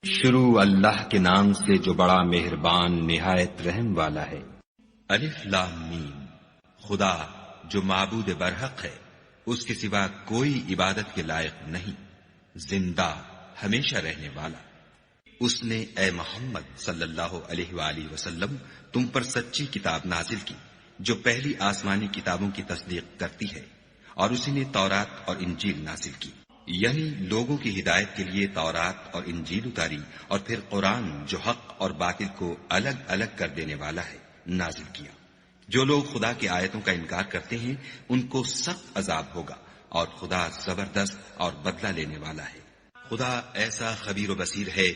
شروع اللہ کے نام سے جو بڑا مہربان نہایت رحم والا ہے۔ الف لام میم، خدا جو معبود برحق ہے، اس کے سوا کوئی عبادت کے لائق نہیں، زندہ ہمیشہ رہنے والا۔ اس نے اے محمد صلی اللہ علیہ وآلہ وسلم تم پر سچی کتاب نازل کی جو پہلی آسمانی کتابوں کی تصدیق کرتی ہے، اور اسی نے تورات اور انجیل نازل کی، یعنی لوگوں کی ہدایت کے لیے تورات اور انجیل اتاری، اور پھر قرآن جو حق اور باطل کو الگ الگ کر دینے والا ہے نازل کیا۔ جو لوگ خدا کی آیتوں کا انکار کرتے ہیں ان کو سخت عذاب ہوگا، اور خدا زبردست اور بدلہ لینے والا ہے۔ خدا ایسا خبیر و بصیر ہے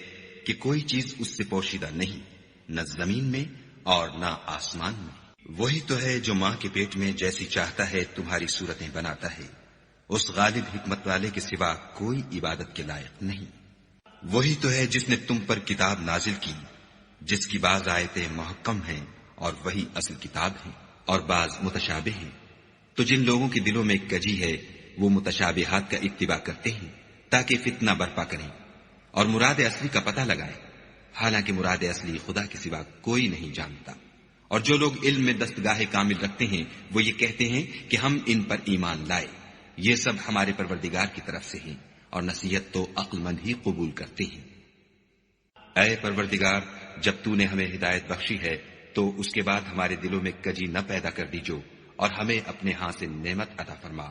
کہ کوئی چیز اس سے پوشیدہ نہیں، نہ زمین میں اور نہ آسمان میں۔ وہی تو ہے جو ماں کے پیٹ میں جیسی چاہتا ہے تمہاری صورتیں بناتا ہے، اس غالب حکمت والے کے سوا کوئی عبادت کے لائق نہیں۔ وہی تو ہے جس نے تم پر کتاب نازل کی جس کی بعض آیتیں محکم ہیں اور وہی اصل کتاب ہیں، اور بعض متشابہ ہیں۔ تو جن لوگوں کے دلوں میں کجی ہے وہ متشابہات کا اتباع کرتے ہیں تاکہ فتنہ برپا کریں اور مراد اصلی کا پتہ لگائیں، حالانکہ مراد اصلی خدا کے سوا کوئی نہیں جانتا۔ اور جو لوگ علم میں دستگاہ کامل رکھتے ہیں وہ یہ کہتے ہیں کہ ہم ان پر ایمان لائے، یہ سب ہمارے پروردگار کی طرف سے ہیں، اور نصیحت تو عقل مند ہی قبول کرتے ہیں۔ اے پروردگار، جب تو نے ہمیں ہدایت بخشی ہے تو اس کے بعد ہمارے دلوں میں کجی نہ پیدا کر دیجو، اور ہمیں اپنے ہاں سے نعمت عطا فرما،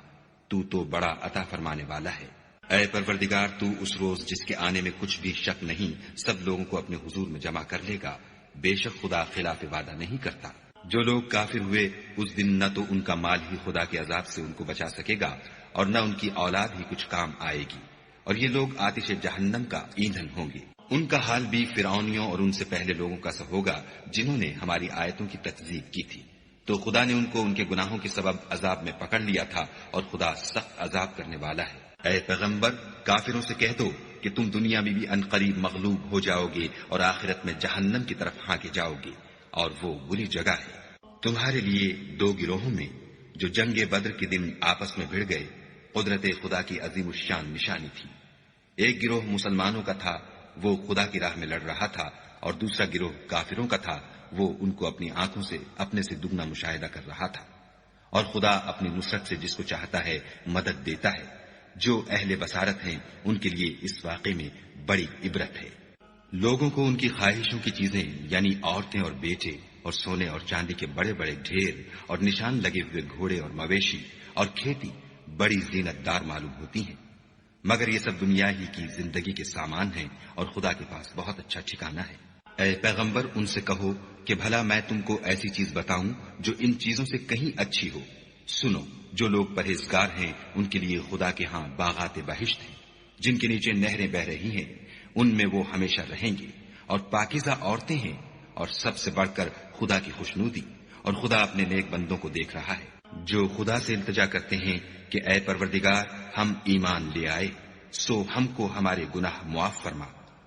تو بڑا عطا فرمانے والا ہے۔ اے پروردگار، تو اس روز جس کے آنے میں کچھ بھی شک نہیں سب لوگوں کو اپنے حضور میں جمع کر لے گا، بے شک خدا خلاف وعدہ نہیں کرتا۔ جو لوگ کافر ہوئے اس دن نہ تو ان کا مال ہی خدا کے عذاب سے ان کو بچا سکے گا اور نہ ان کی اولاد ہی کچھ کام آئے گی، اور یہ لوگ آتش جہنم کا ایندھن ہوں گے۔ ان کا حال بھی فرعونیوں اور ان سے پہلے لوگوں کا سا ہوگا جنہوں نے ہماری آیتوں کی تکذیب کی تھی، تو خدا نے ان کو ان کے گناہوں کے سبب عذاب میں پکڑ لیا تھا، اور خدا سخت عذاب کرنے والا ہے۔ اے پیغمبر، کافروں سے کہہ دو کہ تم دنیا میں بھی عنقریب مغلوب ہو جاؤ گے اور آخرت میں جہنم کی طرف ہانکے جاؤ گے، اور وہ بری جگہ ہے۔ تمہارے لیے دو گروہوں میں جو جنگ بدر کے دن آپس میں بھڑ گئے قدرت خدا کی عظیم الشان نشانی تھی۔ ایک گروہ مسلمانوں کا تھا، وہ خدا کی راہ میں لڑ رہا تھا، اور دوسرا گروہ کافروں کا تھا، وہ ان کو اپنی آنکھوں سے اپنے سے دگنا مشاہدہ کر رہا تھا۔ اور خدا اپنی نصرت سے جس کو چاہتا ہے مدد دیتا ہے۔ جو اہل بصارت ہیں ان کے لیے اس واقعے میں بڑی عبرت ہے۔ لوگوں کو ان کی خواہشوں کی چیزیں یعنی عورتیں اور بیٹے اور سونے اور چاندی کے بڑے بڑے ڈھیر اور نشان لگے ہوئے گھوڑے اور مویشی اور کھیتی بڑی زینت دار معلوم ہوتی ہیں، مگر یہ سب دنیا ہی کی زندگی کے سامان ہیں، اور خدا کے پاس بہت اچھا ٹھکانہ ہے۔ اے پیغمبر، ان سے کہو کہ بھلا میں تم کو ایسی چیز بتاؤں جو ان چیزوں سے کہیں اچھی ہو۔ سنو، جو لوگ پرہیزگار ہیں ان کے لیے خدا کے ہاں باغات بہشت ہیں جن کے نیچے نہریں بہ رہی ہیں، ان میں وہ ہمیشہ رہیں گے، اور پاکیزہ عورتیں ہیں، اور سب سے بڑھ کر خدا کی خوشنودی، اور خدا اپنے نیک بندوں کو دیکھ رہا ہے جو خدا سے التجا کرتے ہیں کہ اے پروردگار، ہم ایمان لے آئے، سو ہم کو ہمارے گناہ معاف فرما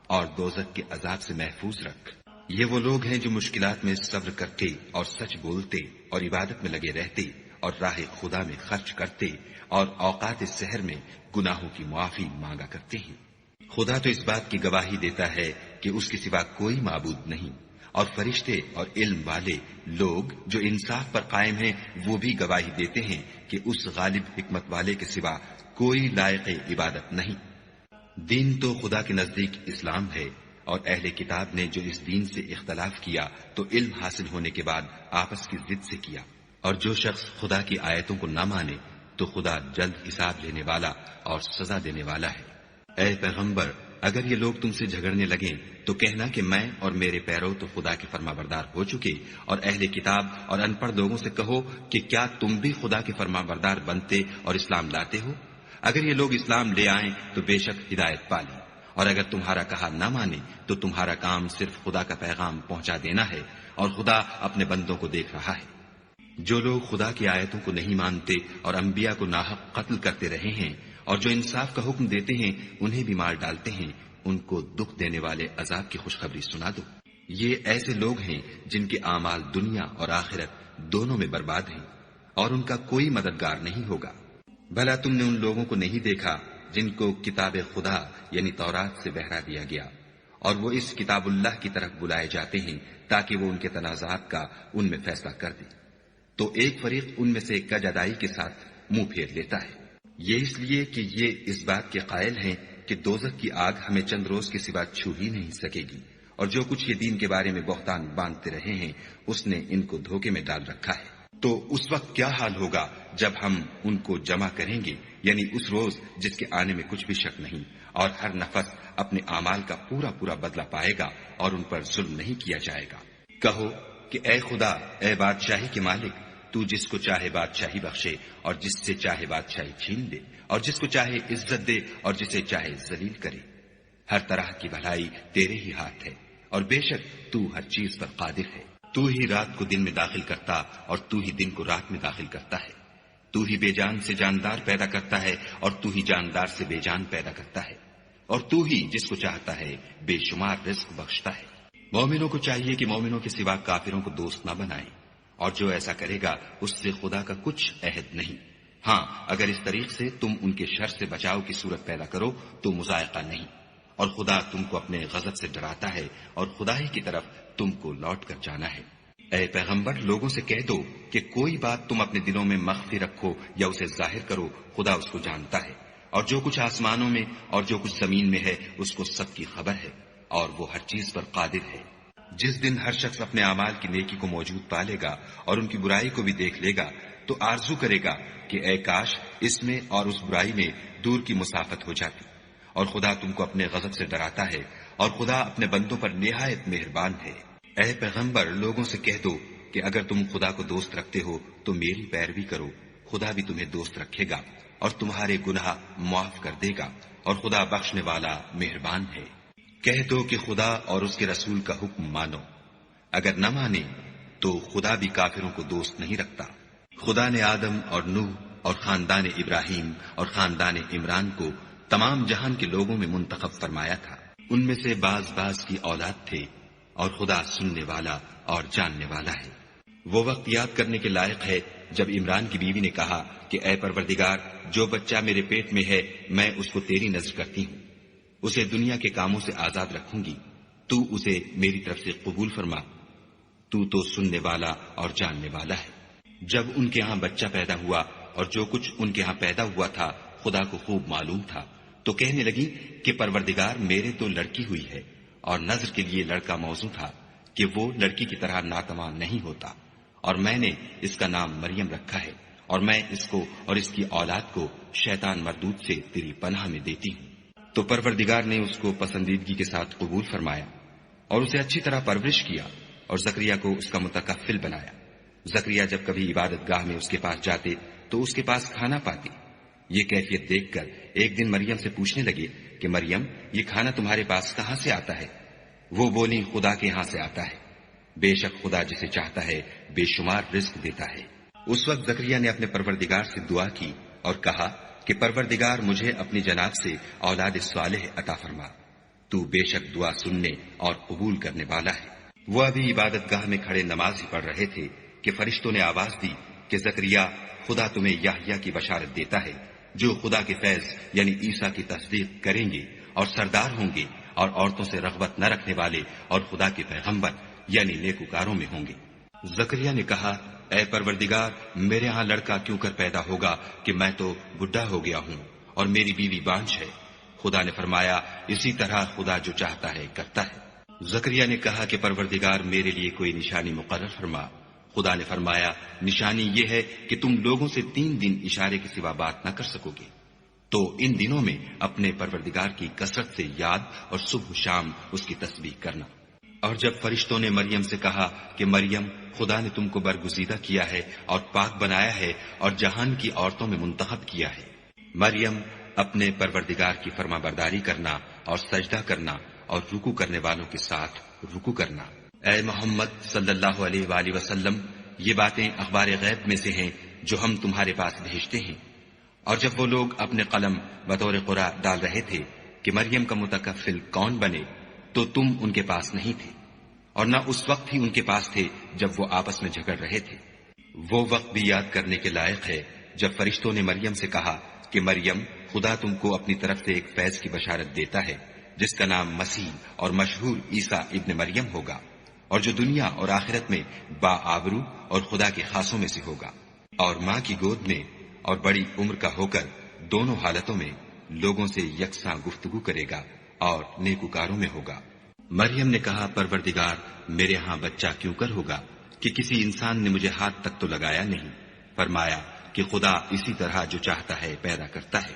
اور دوزخ کے عذاب سے محفوظ رکھ۔ یہ وہ لوگ ہیں جو مشکلات میں صبر کرتے اور سچ بولتے اور عبادت میں لگے رہتے اور راہ خدا میں خرچ کرتے اور اوقات سحر میں گناہوں کی معافی مانگا کرتے ہیں۔ خدا تو اس بات کی گواہی دیتا ہے کہ اس کے سوا کوئی معبود نہیں، اور فرشتے اور علم والے لوگ جو انصاف پر قائم ہیں وہ بھی گواہی دیتے ہیں کہ اس غالب حکمت والے کے سوا کوئی لائق عبادت نہیں۔ دین تو خدا کے نزدیک اسلام ہے، اور اہل کتاب نے جو اس دین سے اختلاف کیا تو علم حاصل ہونے کے بعد آپس کی ضد سے کیا، اور جو شخص خدا کی آیتوں کو نہ مانے تو خدا جلد حساب لینے والا اور سزا دینے والا ہے۔ اے پیغمبر، اگر یہ لوگ تم سے جھگڑنے لگیں تو کہنا کہ میں اور میرے پیرو تو خدا کے فرما بردار ہو چکے، اور اہل کتاب اور ان پڑھ لوگوں سے کہو کہ کیا تم بھی خدا کے فرما بردار بنتے اور اسلام لاتے ہو؟ اگر یہ لوگ اسلام لے آئیں تو بے شک ہدایت پالی، اور اگر تمہارا کہا نہ مانے تو تمہارا کام صرف خدا کا پیغام پہنچا دینا ہے، اور خدا اپنے بندوں کو دیکھ رہا ہے۔ جو لوگ خدا کی آیتوں کو نہیں مانتے اور انبیاء کو ناحق قتل کرتے رہے ہیں، اور جو انصاف کا حکم دیتے ہیں انہیں بھی مار ڈالتے ہیں، ان کو دکھ دینے والے عذاب کی خوشخبری سنا دو۔ یہ ایسے لوگ ہیں جن کے اعمال دنیا اور آخرت دونوں میں برباد ہیں، اور ان کا کوئی مددگار نہیں ہوگا۔ بھلا تم نے ان لوگوں کو نہیں دیکھا جن کو کتاب خدا یعنی تورات سے بہرا دیا گیا، اور وہ اس کتاب اللہ کی طرف بلائے جاتے ہیں تاکہ وہ ان کے تنازعات کا ان میں فیصلہ کر دے، تو ایک فریق ان میں سے کج ادائی کے ساتھ منہ پھیر لیتا ہے۔ یہ اس لیے کہ یہ اس بات کے قائل ہیں کہ دوزخ کی آگ ہمیں چند روز کے سوا چھو ہی نہیں سکے گی، اور جو کچھ یہ دین کے بارے میں بہتان باندھتے رہے ہیں اس نے ان کو دھوکے میں ڈال رکھا ہے۔ تو اس وقت کیا حال ہوگا جب ہم ان کو جمع کریں گے، یعنی اس روز جس کے آنے میں کچھ بھی شک نہیں، اور ہر نفس اپنے اعمال کا پورا پورا بدلہ پائے گا اور ان پر ظلم نہیں کیا جائے گا۔ کہو کہ اے خدا، اے بادشاہی کے مالک، تو جس کو چاہے بادشاہی بخشے اور جس سے چاہے بادشاہی چھین دے، اور جس کو چاہے عزت دے اور جسے چاہے ذلیل کرے۔ ہر طرح کی بھلائی تیرے ہی ہاتھ ہے، اور بے شک تو ہر چیز پر قادر ہے۔ تو ہی رات کو دن میں داخل کرتا اور تو ہی دن کو رات میں داخل کرتا ہے۔ تو ہی بے جان سے جاندار پیدا کرتا ہے اور تو ہی جاندار سے بے جان پیدا کرتا ہے، اور تو ہی جس کو چاہتا ہے بے شمار رزق بخشتا ہے۔ مومنوں کو چاہیے کہ مومنوں کے سوا کافروں کو دوست نہ بنائیں، اور جو ایسا کرے گا اس سے خدا کا کچھ عہد نہیں۔ ہاں، اگر اس طریق سے تم ان کے شر سے بچاؤ کی صورت پیدا کرو تو مذائقہ نہیں، اور خدا تم کو اپنے غضب سے ڈراتا ہے اور خدا ہی کی طرف تم کو لوٹ کر جانا ہے۔ اے پیغمبر، لوگوں سے کہہ دو کہ کوئی بات تم اپنے دلوں میں مخفی رکھو یا اسے ظاہر کرو، خدا اس کو جانتا ہے، اور جو کچھ آسمانوں میں اور جو کچھ زمین میں ہے اس کو سب کی خبر ہے، اور وہ ہر چیز پر قادر ہے۔ جس دن ہر شخص اپنے اعمال کی نیکی کو موجود پالے گا اور ان کی برائی کو بھی دیکھ لے گا تو آرزو کرے گا کہ اے کاش اس میں اور اس برائی میں دور کی مسافت ہو جاتی، اور خدا تم کو اپنے غضب سے ڈراتا ہے، اور خدا اپنے بندوں پر نہایت مہربان ہے۔ اے پیغمبر، لوگوں سے کہہ دو کہ اگر تم خدا کو دوست رکھتے ہو تو میری پیروی کرو، خدا بھی تمہیں دوست رکھے گا اور تمہارے گناہ معاف کر دے گا، اور خدا بخشنے والا مہربان ہے۔ کہہ دو کہ خدا اور اس کے رسول کا حکم مانو، اگر نہ مانے تو خدا بھی کافروں کو دوست نہیں رکھتا۔ خدا نے آدم اور نوح اور خاندان ابراہیم اور خاندان عمران کو تمام جہان کے لوگوں میں منتخب فرمایا تھا، ان میں سے بعض کی اولاد تھے، اور خدا سننے والا اور جاننے والا ہے۔ وہ وقت یاد کرنے کے لائق ہے جب عمران کی بیوی نے کہا کہ اے پروردگار، جو بچہ میرے پیٹ میں ہے میں اس کو تیری نذر کرتی ہوں، اسے دنیا کے کاموں سے آزاد رکھوں گی، تو اسے میری طرف سے قبول فرما، تو سننے والا اور جاننے والا ہے۔ جب ان کے ہاں بچہ پیدا ہوا اور جو کچھ ان کے ہاں پیدا ہوا تھا خدا کو خوب معلوم تھا، تو کہنے لگی کہ پروردگار، میرے تو لڑکی ہوئی ہے، اور نذر کے لیے لڑکا موزوں تھا کہ وہ لڑکی کی طرح ناتواں نہیں ہوتا، اور میں نے اس کا نام مریم رکھا ہے، اور میں اس کو اور اس کی اولاد کو شیطان مردود سے تیری پناہ میں دیتی ہوں۔ تو پروردگار نے اس کو پسندیدگی کے ساتھ قبول فرمایا اور اسے اچھی طرح پرورش کیا اور زکریا کو اس کا متکفل بنایا۔ زکریا جب کبھی عبادت گاہ میں اس کے پاس جاتے تو اس کے پاس کھانا پاتے۔ یہ کیفیت دیکھ کر ایک دن مریم سے پوچھنے لگے کہ مریم، یہ کھانا تمہارے پاس کہاں سے آتا ہے؟ وہ بولی، خدا کے ہاں سے آتا ہے، بے شک خدا جسے چاہتا ہے بے شمار رزق دیتا ہے۔ اس وقت زکریا نے اپنے پروردگار سے دعا کی اور کہا کہ پروردگار، مجھے اپنی جناب سے اولاد صالح عطا فرما، تو بے شک دعا سننے اور قبول کرنے والا ہے۔ وہ ابھی عبادت گاہ میں کھڑے نماز ہی پڑھ رہے تھے کہ فرشتوں نے آواز دی کہ زکریا، خدا تمہیں یحییٰ کی بشارت دیتا ہے، جو خدا کے فیض یعنی عیسیٰ کی تصدیق کریں گے اور سردار ہوں گے اور عورتوں سے رغبت نہ رکھنے والے اور خدا کے پیغمبر یعنی نیکوکاروں میں ہوں گے۔ زکریا نے کہا، اے پروردگار، میرے ہاں لڑکا کیوں کر پیدا ہوگا کہ میں تو بڈھا ہو گیا ہوں اور میری بیوی بانجھ ہے۔ خدا نے فرمایا، اسی طرح خدا جو چاہتا ہے کرتا ہے۔ زکریا نے کہا کہ پروردگار، میرے لیے کوئی نشانی مقرر فرما۔ خدا نے فرمایا، نشانی یہ ہے کہ تم لوگوں سے 3 دن اشارے کے سوا بات نہ کر سکو گے، تو ان دنوں میں اپنے پروردگار کی کثرت سے یاد اور صبح و شام اس کی تسبیح کرنا۔ اور جب فرشتوں نے مریم سے کہا کہ مریم، خدا نے تم کو برگزیدہ کیا ہے اور پاک بنایا ہے اور جہان کی عورتوں میں منتخب کیا ہے، مریم، اپنے پروردگار کی فرما برداری کرنا اور سجدہ کرنا اور رکوع کرنے والوں کے ساتھ رکوع کرنا۔ اے محمد صلی اللہ علیہ وآلہ وسلم، یہ باتیں اخبار غیب میں سے ہیں جو ہم تمہارے پاس بھیجتے ہیں۔ اور جب وہ لوگ اپنے قلم بطور قرآ ڈال رہے تھے کہ مریم کا متکفل کون بنے، تو تم ان کے پاس نہیں تھے، اور نہ اس وقت ہی ان کے پاس تھے جب وہ آپس میں جھگڑ رہے تھے۔ وہ وقت بھی یاد کرنے کے لائق ہے جب فرشتوں نے مریم سے کہا کہ مریم، خدا تم کو اپنی طرف سے ایک فیض کی بشارت دیتا ہے جس کا نام مسیح اور مشہور عیسیٰ ابن مریم ہوگا، اور جو دنیا اور آخرت میں با آبرو اور خدا کے خاصوں میں سے ہوگا، اور ماں کی گود میں اور بڑی عمر کا ہو کر دونوں حالتوں میں لوگوں سے یکساں گفتگو کرے گا اور نیکوکاروں میں ہوگا۔ مریم نے کہا، پروردگار، میرے ہاں بچہ کیوں کر ہوگا کہ کسی انسان نے مجھے ہاتھ تک تو لگایا نہیں۔ فرمایا کہ خدا اسی طرح جو چاہتا ہے پیدا کرتا ہے،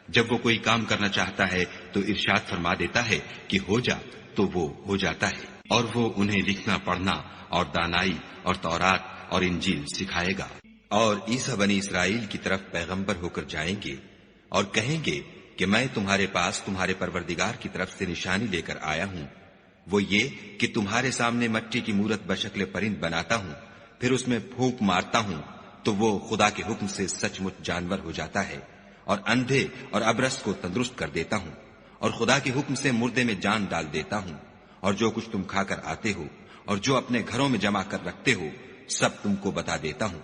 جب وہ کوئی کام کرنا چاہتا ہے تو ارشاد فرما دیتا ہے کہ ہو جا، تو وہ ہو جاتا ہے، اور وہ انہیں لکھنا پڑھنا اور دانائی اور تورات اور انجیل سکھائے گا۔ اور عیسیٰ بنی اسرائیل کی طرف پیغمبر ہو کر جائیں گے اور کہیں گے کہ میں تمہارے پاس تمہارے پروردگار کی طرف سے نشانی لے کر آیا ہوں، وہ یہ کہ تمہارے سامنے مٹی کی مورت بشکل پرند بناتا ہوں، پھر اس میں پھونک مارتا ہوں تو وہ خدا کے حکم سے سچ مچ جانور ہو جاتا ہے، اور اندھے اور ابرص کو تندرست کر دیتا ہوں، اور خدا کے حکم سے مردے میں جان ڈال دیتا ہوں، اور جو کچھ تم کھا کر آتے ہو اور جو اپنے گھروں میں جمع کر رکھتے ہو سب تم کو بتا دیتا ہوں۔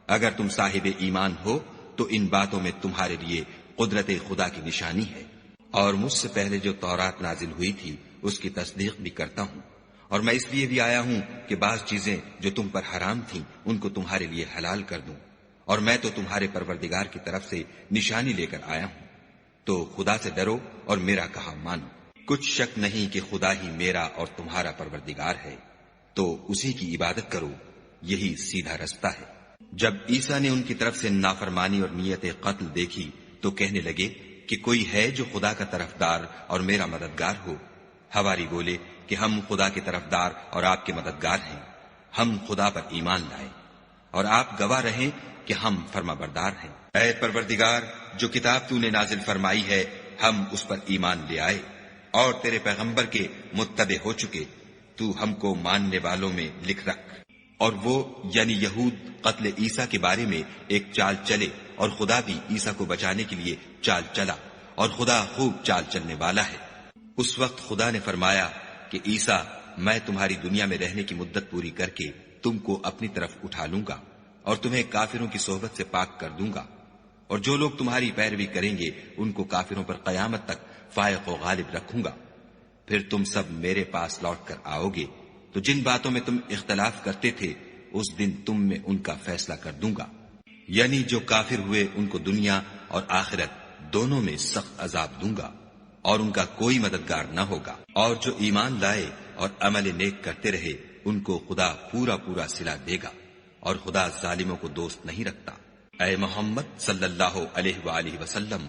اگر تم صاحب ایمان ہو تو ان باتوں میں تمہارے لیے قدرت خدا کی نشانی ہے، اور مجھ سے پہلے جو تورات نازل ہوئی تھی اس کی تصدیق بھی کرتا ہوں، اور میں اس لیے بھی آیا ہوں کہ بعض چیزیں جو تم پر حرام تھیں ان کو تمہارے لیے حلال کر دوں، اور میں تو تمہارے پروردگار کی طرف سے نشانی لے کر آیا ہوں، تو خدا سے ڈرو اور میرا کہا مانو۔ کچھ شک نہیں کہ خدا ہی میرا اور تمہارا پروردگار ہے، تو اسی کی عبادت کرو، یہی سیدھا رستہ ہے۔ جب عیسیٰ نے ان کی طرف سے نافرمانی اور نیت قتل دیکھی تو کہنے لگے کہ کوئی ہے جو خدا کا طرفدار اور میرا مددگار ہو؟ حواری بولے کہ ہم خدا کے طرفدار اور آپ کے مددگار ہیں، ہم خدا پر ایمان لائے اور آپ گواہ رہیں کہ ہم فرما بردار ہیں۔ اے پروردگار، جو کتاب تو نے نازل فرمائی ہے ہم اس پر ایمان لے آئے، اور تیرے پیغمبر کے متبع ہو چکے، تو ہم کو ماننے والوں میں لکھ رکھ۔ اور وہ یعنی یہود قتل عیسیٰ کے بارے میں ایک چال چلے، اور خدا بھی عیسیٰ کو بچانے کے لیے چال چلا، اور خدا خوب چال چلنے والا ہے۔ اس وقت خدا نے فرمایا کہ عیسیٰ، میں تمہاری دنیا میں رہنے کی مدت پوری کر کے تم کو اپنی طرف اٹھا لوں گا اور تمہیں کافروں کی صحبت سے پاک کر دوں گا، اور جو لوگ تمہاری پیروی کریں گے ان کو کافروں پر قیامت تک فائق و غالب رکھوں گا۔ پھر تم سب میرے پاس لوٹ کر آؤ گے تو جن باتوں میں تم اختلاف کرتے تھے اس دن تم میں ان کا فیصلہ کر دوں گا، یعنی جو کافر ہوئے ان کو دنیا اور آخرت دونوں میں سخت عذاب دوں گا، اور ان کا کوئی مددگار نہ ہوگا۔ اور جو ایمان لائے اور عمل نیک کرتے رہے ان کو خدا پورا پورا صلہ دے گا، اور خدا ظالموں کو دوست نہیں رکھتا۔ اے محمد صلی اللہ علیہ وآلہ وسلم،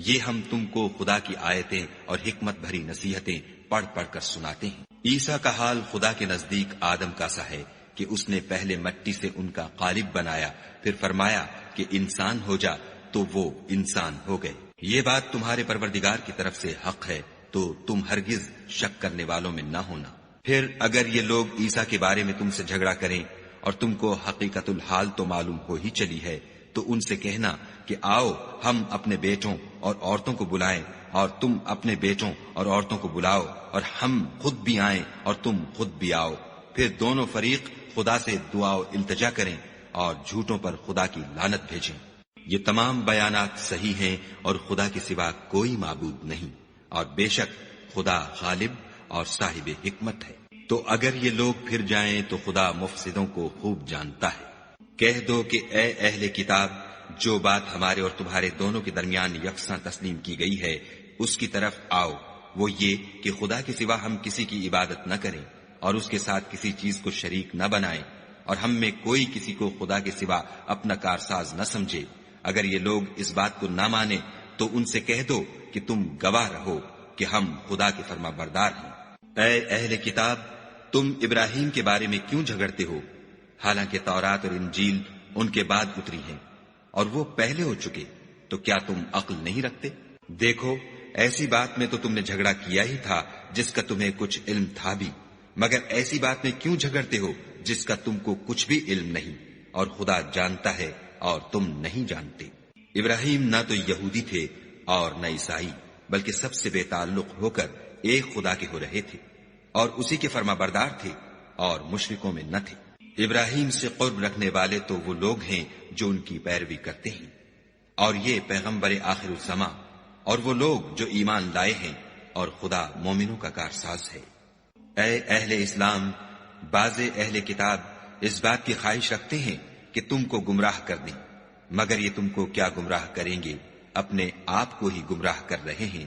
یہ ہم تم کو خدا کی آیتیں اور حکمت بھری نصیحتیں پڑھ پڑھ کر سناتے ہیں۔ عیسیٰ کا حال خدا کے نزدیک آدم کا سا ہے کہ اس نے پہلے مٹی سے ان کا قالب بنایا، پھر فرمایا کہ انسان ہو جا، تو وہ انسان ہو گئے۔ یہ بات تمہارے پروردگار کی طرف سے حق ہے، تو تم ہرگز شک کرنے والوں میں نہ ہونا۔ پھر اگر یہ لوگ عیسیٰ کے بارے میں تم سے جھگڑا کریں اور تم کو حقیقت الحال تو معلوم ہو ہی چلی ہے، تو ان سے کہنا کہ آؤ ہم اپنے بیٹوں اور عورتوں کو بلائیں اور تم اپنے بیٹوں اور عورتوں کو بلاؤ، اور ہم خود بھی آئیں اور تم خود بھی آؤ، پھر دونوں فریق خدا سے دعا و التجا کریں اور جھوٹوں پر خدا کی لعنت بھیجیں۔ یہ تمام بیانات صحیح ہیں اور خدا کے سوا کوئی معبود نہیں، اور بے شک خدا غالب اور صاحب حکمت ہے۔ تو اگر یہ لوگ پھر جائیں تو خدا مفسدوں کو خوب جانتا ہے۔ کہہ دو کہ اے اہل کتاب، جو بات ہمارے اور تمہارے دونوں کے درمیان یکساں تسلیم کی گئی ہے اس کی طرف آؤ، وہ یہ کہ خدا کے سوا ہم کسی کی عبادت نہ کریں اور اس کے ساتھ کسی چیز کو شریک نہ بنائیں، اور ہم میں کوئی کسی کو خدا کے سوا اپنا کارساز نہ سمجھے۔ اگر یہ لوگ اس بات کو نہ مانیں تو ان سے کہہ دو کہ تم گواہ رہو کہ ہم خدا کے فرما بردار ہیں۔ اے اہل کتاب، تم ابراہیم کے بارے میں کیوں جھگڑتے ہو، حالانکہ تورات اور انجیل ان کے بعد اتری ہیں اور وہ پہلے ہو چکے، تو کیا تم عقل نہیں رکھتے؟ دیکھو، ایسی بات میں تو تم نے جھگڑا کیا ہی تھا جس کا تمہیں کچھ علم تھا بھی، مگر ایسی بات میں کیوں جھگڑتے ہو جس کا تم کو کچھ بھی علم نہیں، اور خدا جانتا ہے اور تم نہیں جانتے۔ ابراہیم نہ تو یہودی تھے اور نہ عیسائی، بلکہ سب سے بے تعلق ہو کر ایک خدا کے ہو رہے تھے، اور اسی کے فرما بردار تھے اور مشرکوں میں نہ تھے۔ ابراہیم سے قرب رکھنے والے تو وہ لوگ ہیں جو ان کی پیروی کرتے ہیں، اور یہ پیغمبر آخر الزماں، اور وہ لوگ جو ایمان لائے ہیں اور خدا مومنوں کا کارساز ہے۔ اے اہل اسلام، بعض اہل کتاب اس بات کی خواہش رکھتے ہیں کہ تم کو گمراہ کر دیں، مگر یہ تم کو کیا گمراہ کریں گے، اپنے آپ کو ہی گمراہ کر رہے ہیں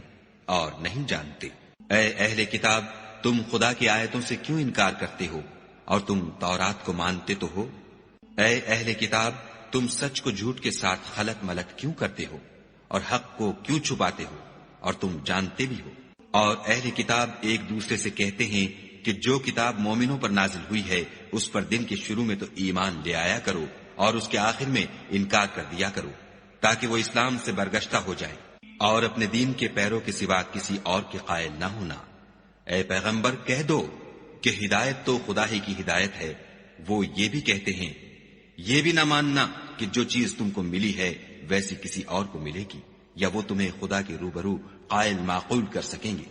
اور نہیں جانتے۔ اے اہل کتاب، تم خدا کی آیتوں سے کیوں انکار کرتے ہو اور تم تورات کو مانتے تو ہو؟ اے اہل کتاب، تم سچ کو جھوٹ کے ساتھ خلط ملط کیوں کرتے ہو اور حق کو کیوں چھپاتے ہو اور تم جانتے بھی ہو؟ اور اہل کتاب ایک دوسرے سے کہتے ہیں کہ جو کتاب مومنوں پر نازل ہوئی ہے اس پر دن کے شروع میں تو ایمان لے آیا کرو اور اس کے آخر میں انکار کر دیا کرو، تاکہ وہ اسلام سے برگشتہ ہو جائے اور اپنے دین کے پیروں کے سوا کسی اور کے قائل نہ ہونا۔ اے پیغمبر، کہہ دو کہ ہدایت تو خدا ہی کی ہدایت ہے۔ وہ یہ بھی کہتے ہیں یہ بھی نہ ماننا کہ جو چیز تم کو ملی ہے ویسی کسی اور کو ملے گی، یا وہ تمہیں خدا کے روبرو قائل معقول کر سکیں گے۔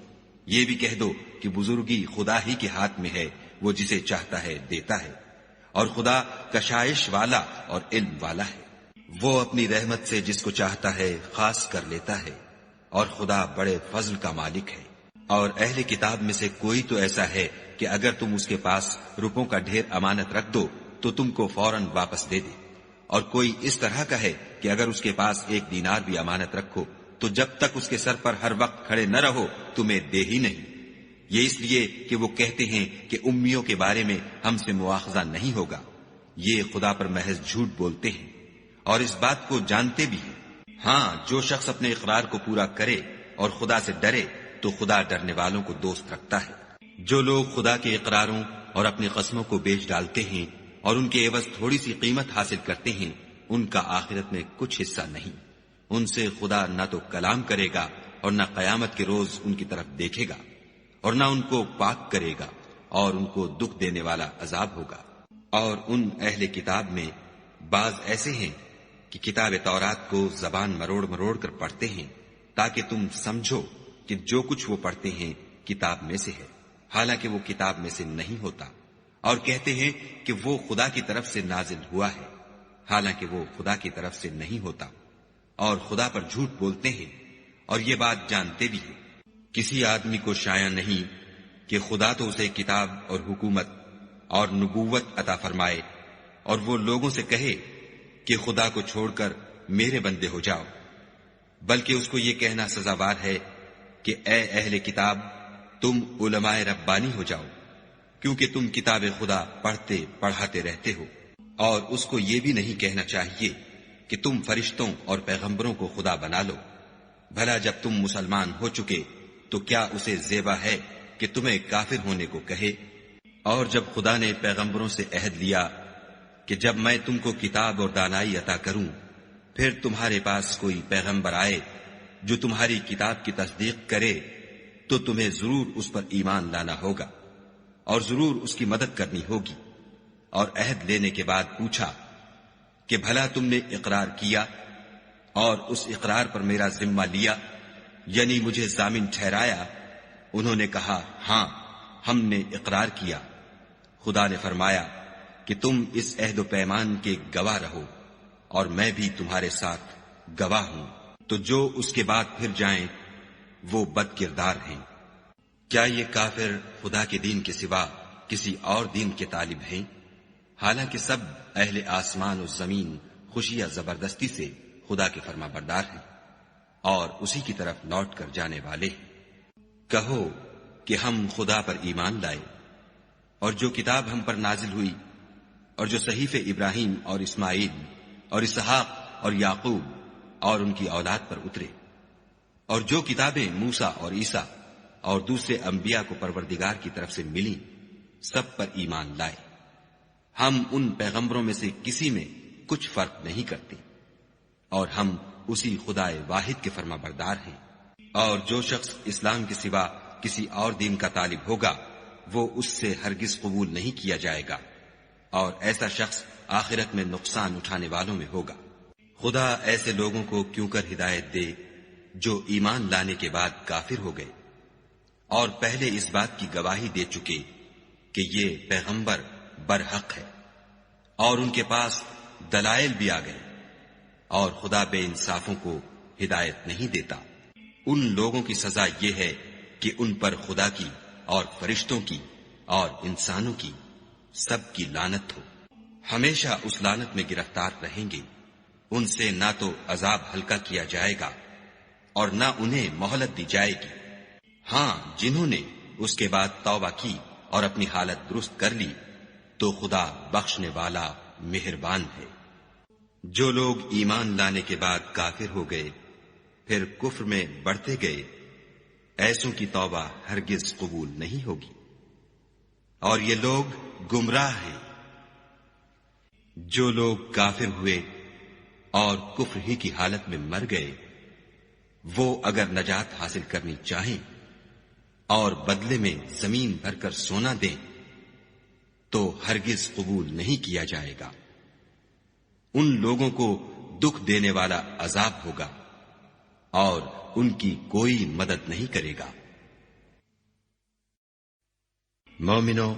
یہ بھی کہہ دو کہ بزرگی خدا ہی کے ہاتھ میں ہے، وہ جسے چاہتا ہے دیتا ہے، اور خدا کشائش والا اور علم والا ہے۔ وہ اپنی رحمت سے جس کو چاہتا ہے خاص کر لیتا ہے، اور خدا بڑے فضل کا مالک ہے۔ اور اہل کتاب میں سے کوئی تو ایسا ہے کہ اگر تم اس کے پاس روپوں کا ڈھیر امانت رکھ دو تو تم کو فوراً واپس دے دے، اور کوئی اس طرح کا ہے کہ اگر اس کے پاس 1 دینار بھی امانت رکھو تو جب تک اس کے سر پر ہر وقت کھڑے نہ رہو تمہیں دے ہی نہیں۔ یہ اس لیے کہ وہ کہتے ہیں کہ امیوں کے بارے میں ہم سے مواخذہ نہیں ہوگا۔ یہ خدا پر محض جھوٹ بولتے ہیں اور اس بات کو جانتے بھی ہیں۔ ہاں، جو شخص اپنے اقرار کو پورا کرے اور خدا سے ڈرے تو خدا ڈرنے والوں کو دوست رکھتا ہے۔ جو لوگ خدا کے اقراروں اور اپنی قسموں کو بیچ ڈالتے ہیں اور ان کے عوض تھوڑی سی قیمت حاصل کرتے ہیں، ان کا آخرت میں کچھ حصہ نہیں۔ ان سے خدا نہ تو کلام کرے گا اور نہ قیامت کے روز ان کی طرف دیکھے گا، اور نہ ان کو پاک کرے گا، اور ان کو دکھ دینے والا عذاب ہوگا۔ اور ان اہل کتاب میں بعض ایسے ہیں کہ کتاب تورات کو زبان مروڑ مروڑ کر پڑھتے ہیں تاکہ تم سمجھو کہ جو کچھ وہ پڑھتے ہیں کتاب میں سے ہے، حالانکہ وہ کتاب میں سے نہیں ہوتا، اور کہتے ہیں کہ وہ خدا کی طرف سے نازل ہوا ہے، حالانکہ وہ خدا کی طرف سے نہیں ہوتا، اور خدا پر جھوٹ بولتے ہیں اور یہ بات جانتے بھی ہیں۔ کسی آدمی کو شایع نہیں کہ خدا تو اسے کتاب اور حکومت اور نبوت عطا فرمائے اور وہ لوگوں سے کہے کہ خدا کو چھوڑ کر میرے بندے ہو جاؤ، بلکہ اس کو یہ کہنا سزاوار ہے کہ اے اہل کتاب، تم علماء ربانی ہو جاؤ، کیونکہ تم کتاب خدا پڑھتے پڑھاتے رہتے ہو۔ اور اس کو یہ بھی نہیں کہنا چاہیے کہ تم فرشتوں اور پیغمبروں کو خدا بنا لو۔ بھلا جب تم مسلمان ہو چکے تو کیا اسے زیبا ہے کہ تمہیں کافر ہونے کو کہے؟ اور جب خدا نے پیغمبروں سے عہد لیا کہ جب میں تم کو کتاب اور دانائی عطا کروں، پھر تمہارے پاس کوئی پیغمبر آئے جو تمہاری کتاب کی تصدیق کرے تو تمہیں ضرور اس پر ایمان لانا ہوگا اور ضرور اس کی مدد کرنی ہوگی۔ اور عہد لینے کے بعد پوچھا کہ بھلا تم نے اقرار کیا اور اس اقرار پر میرا ذمہ لیا، یعنی مجھے ضامن ٹھہرایا؟ انہوں نے کہا ہاں، ہم نے اقرار کیا۔ خدا نے فرمایا کہ تم اس عہد و پیمان کے گواہ رہو اور میں بھی تمہارے ساتھ گواہ ہوں۔ تو جو اس کے بعد پھر جائیں وہ بد کردار ہیں۔ کیا یہ کافر خدا کے دین کے سوا کسی اور دین کے طالب ہیں؟ حالانکہ سب اہل آسمان و زمین خوشی یا زبردستی سے خدا کے فرما بردار ہیں اور اسی کی طرف لوٹ کر جانے والے ہیں۔ کہو کہ ہم خدا پر ایمان لائے اور جو کتاب ہم پر نازل ہوئی اور جو صحیفے ابراہیم اور اسماعیل اور اسحاق اور یعقوب اور ان کی اولاد پر اترے، اور جو کتابیں موسیٰ اور عیسیٰ اور دوسرے انبیاء کو پروردگار کی طرف سے ملی، سب پر ایمان لائے۔ ہم ان پیغمبروں میں سے کسی میں کچھ فرق نہیں کرتے، اور ہم اسی خدا واحد کے فرما بردار ہیں۔ اور جو شخص اسلام کے سوا کسی اور دین کا طالب ہوگا وہ اس سے ہرگز قبول نہیں کیا جائے گا، اور ایسا شخص آخرت میں نقصان اٹھانے والوں میں ہوگا۔ خدا ایسے لوگوں کو کیوں کر ہدایت دے جو ایمان لانے کے بعد کافر ہو گئے اور پہلے اس بات کی گواہی دے چکے کہ یہ پیغمبر برحق ہے، اور ان کے پاس دلائل بھی آ گئے، اور خدا بے انصافوں کو ہدایت نہیں دیتا۔ ان لوگوں کی سزا یہ ہے کہ ان پر خدا کی اور فرشتوں کی اور انسانوں کی سب کی لعنت ہو، ہمیشہ اس لعنت میں گرفتار رہیں گے۔ ان سے نہ تو عذاب ہلکا کیا جائے گا اور نہ انہیں مہلت دی جائے گی۔ ہاں، جنہوں نے اس کے بعد توبہ کی اور اپنی حالت درست کر لی تو خدا بخشنے والا مہربان ہے۔ جو لوگ ایمان لانے کے بعد کافر ہو گئے پھر کفر میں بڑھتے گئے، ایسوں کی توبہ ہرگز قبول نہیں ہوگی، اور یہ لوگ گمراہ ہیں۔ جو لوگ کافر ہوئے اور کفر ہی کی حالت میں مر گئے، وہ اگر نجات حاصل کرنی چاہیں اور بدلے میں زمین بھر کر سونا دیں تو ہرگز قبول نہیں کیا جائے گا۔ ان لوگوں کو دکھ دینے والا عذاب ہوگا اور ان کی کوئی مدد نہیں کرے گا۔ مومنو،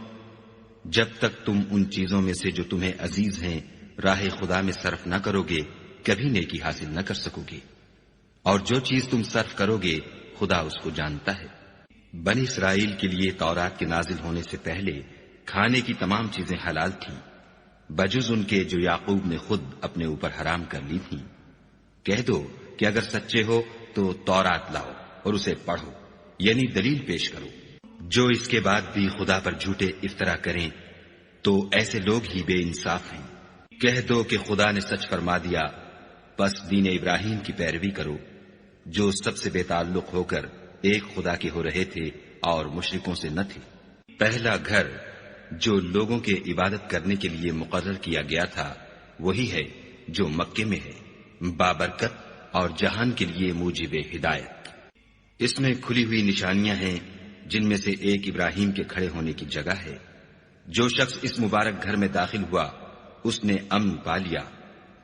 جب تک تم ان چیزوں میں سے جو تمہیں عزیز ہیں راہ خدا میں صرف نہ کرو گے کبھی نیکی حاصل نہ کر سکو گے، اور جو چیز تم صرف کرو گے خدا اس کو جانتا ہے۔ بنی اسرائیل کے لیے تورات کے نازل ہونے سے پہلے کھانے کی تمام چیزیں حلال تھیں بجز ان کے جو یعقوب نے خود اپنے اوپر حرام کر لی تھیں۔ کہہ دو کہ اگر سچے ہو تو تورات لاؤ اور اسے پڑھو، یعنی دلیل پیش کرو۔ جو اس کے بعد بھی خدا پر جھوٹے افطرا کریں تو ایسے لوگ ہی بے انصاف ہیں۔ کہہ دو کہ خدا نے سچ فرما دیا، پس دین ابراہیم کی پیروی کرو، جو سب سے بے تعلق ہو کر ایک خدا کے ہو رہے تھے اور مشرکوں سے نہ تھے۔ پہلا گھر جو لوگوں کے عبادت کرنے کے لیے مقرر کیا گیا تھا وہی ہے جو مکے میں ہے، بابرکت اور جہان کے لیے موجب ہدایت۔ اس میں کھلی ہوئی نشانیاں ہیں جن میں سے ایک ابراہیم کے کھڑے ہونے کی جگہ ہے۔ جو شخص اس مبارک گھر میں داخل ہوا اس نے امن پا لیا،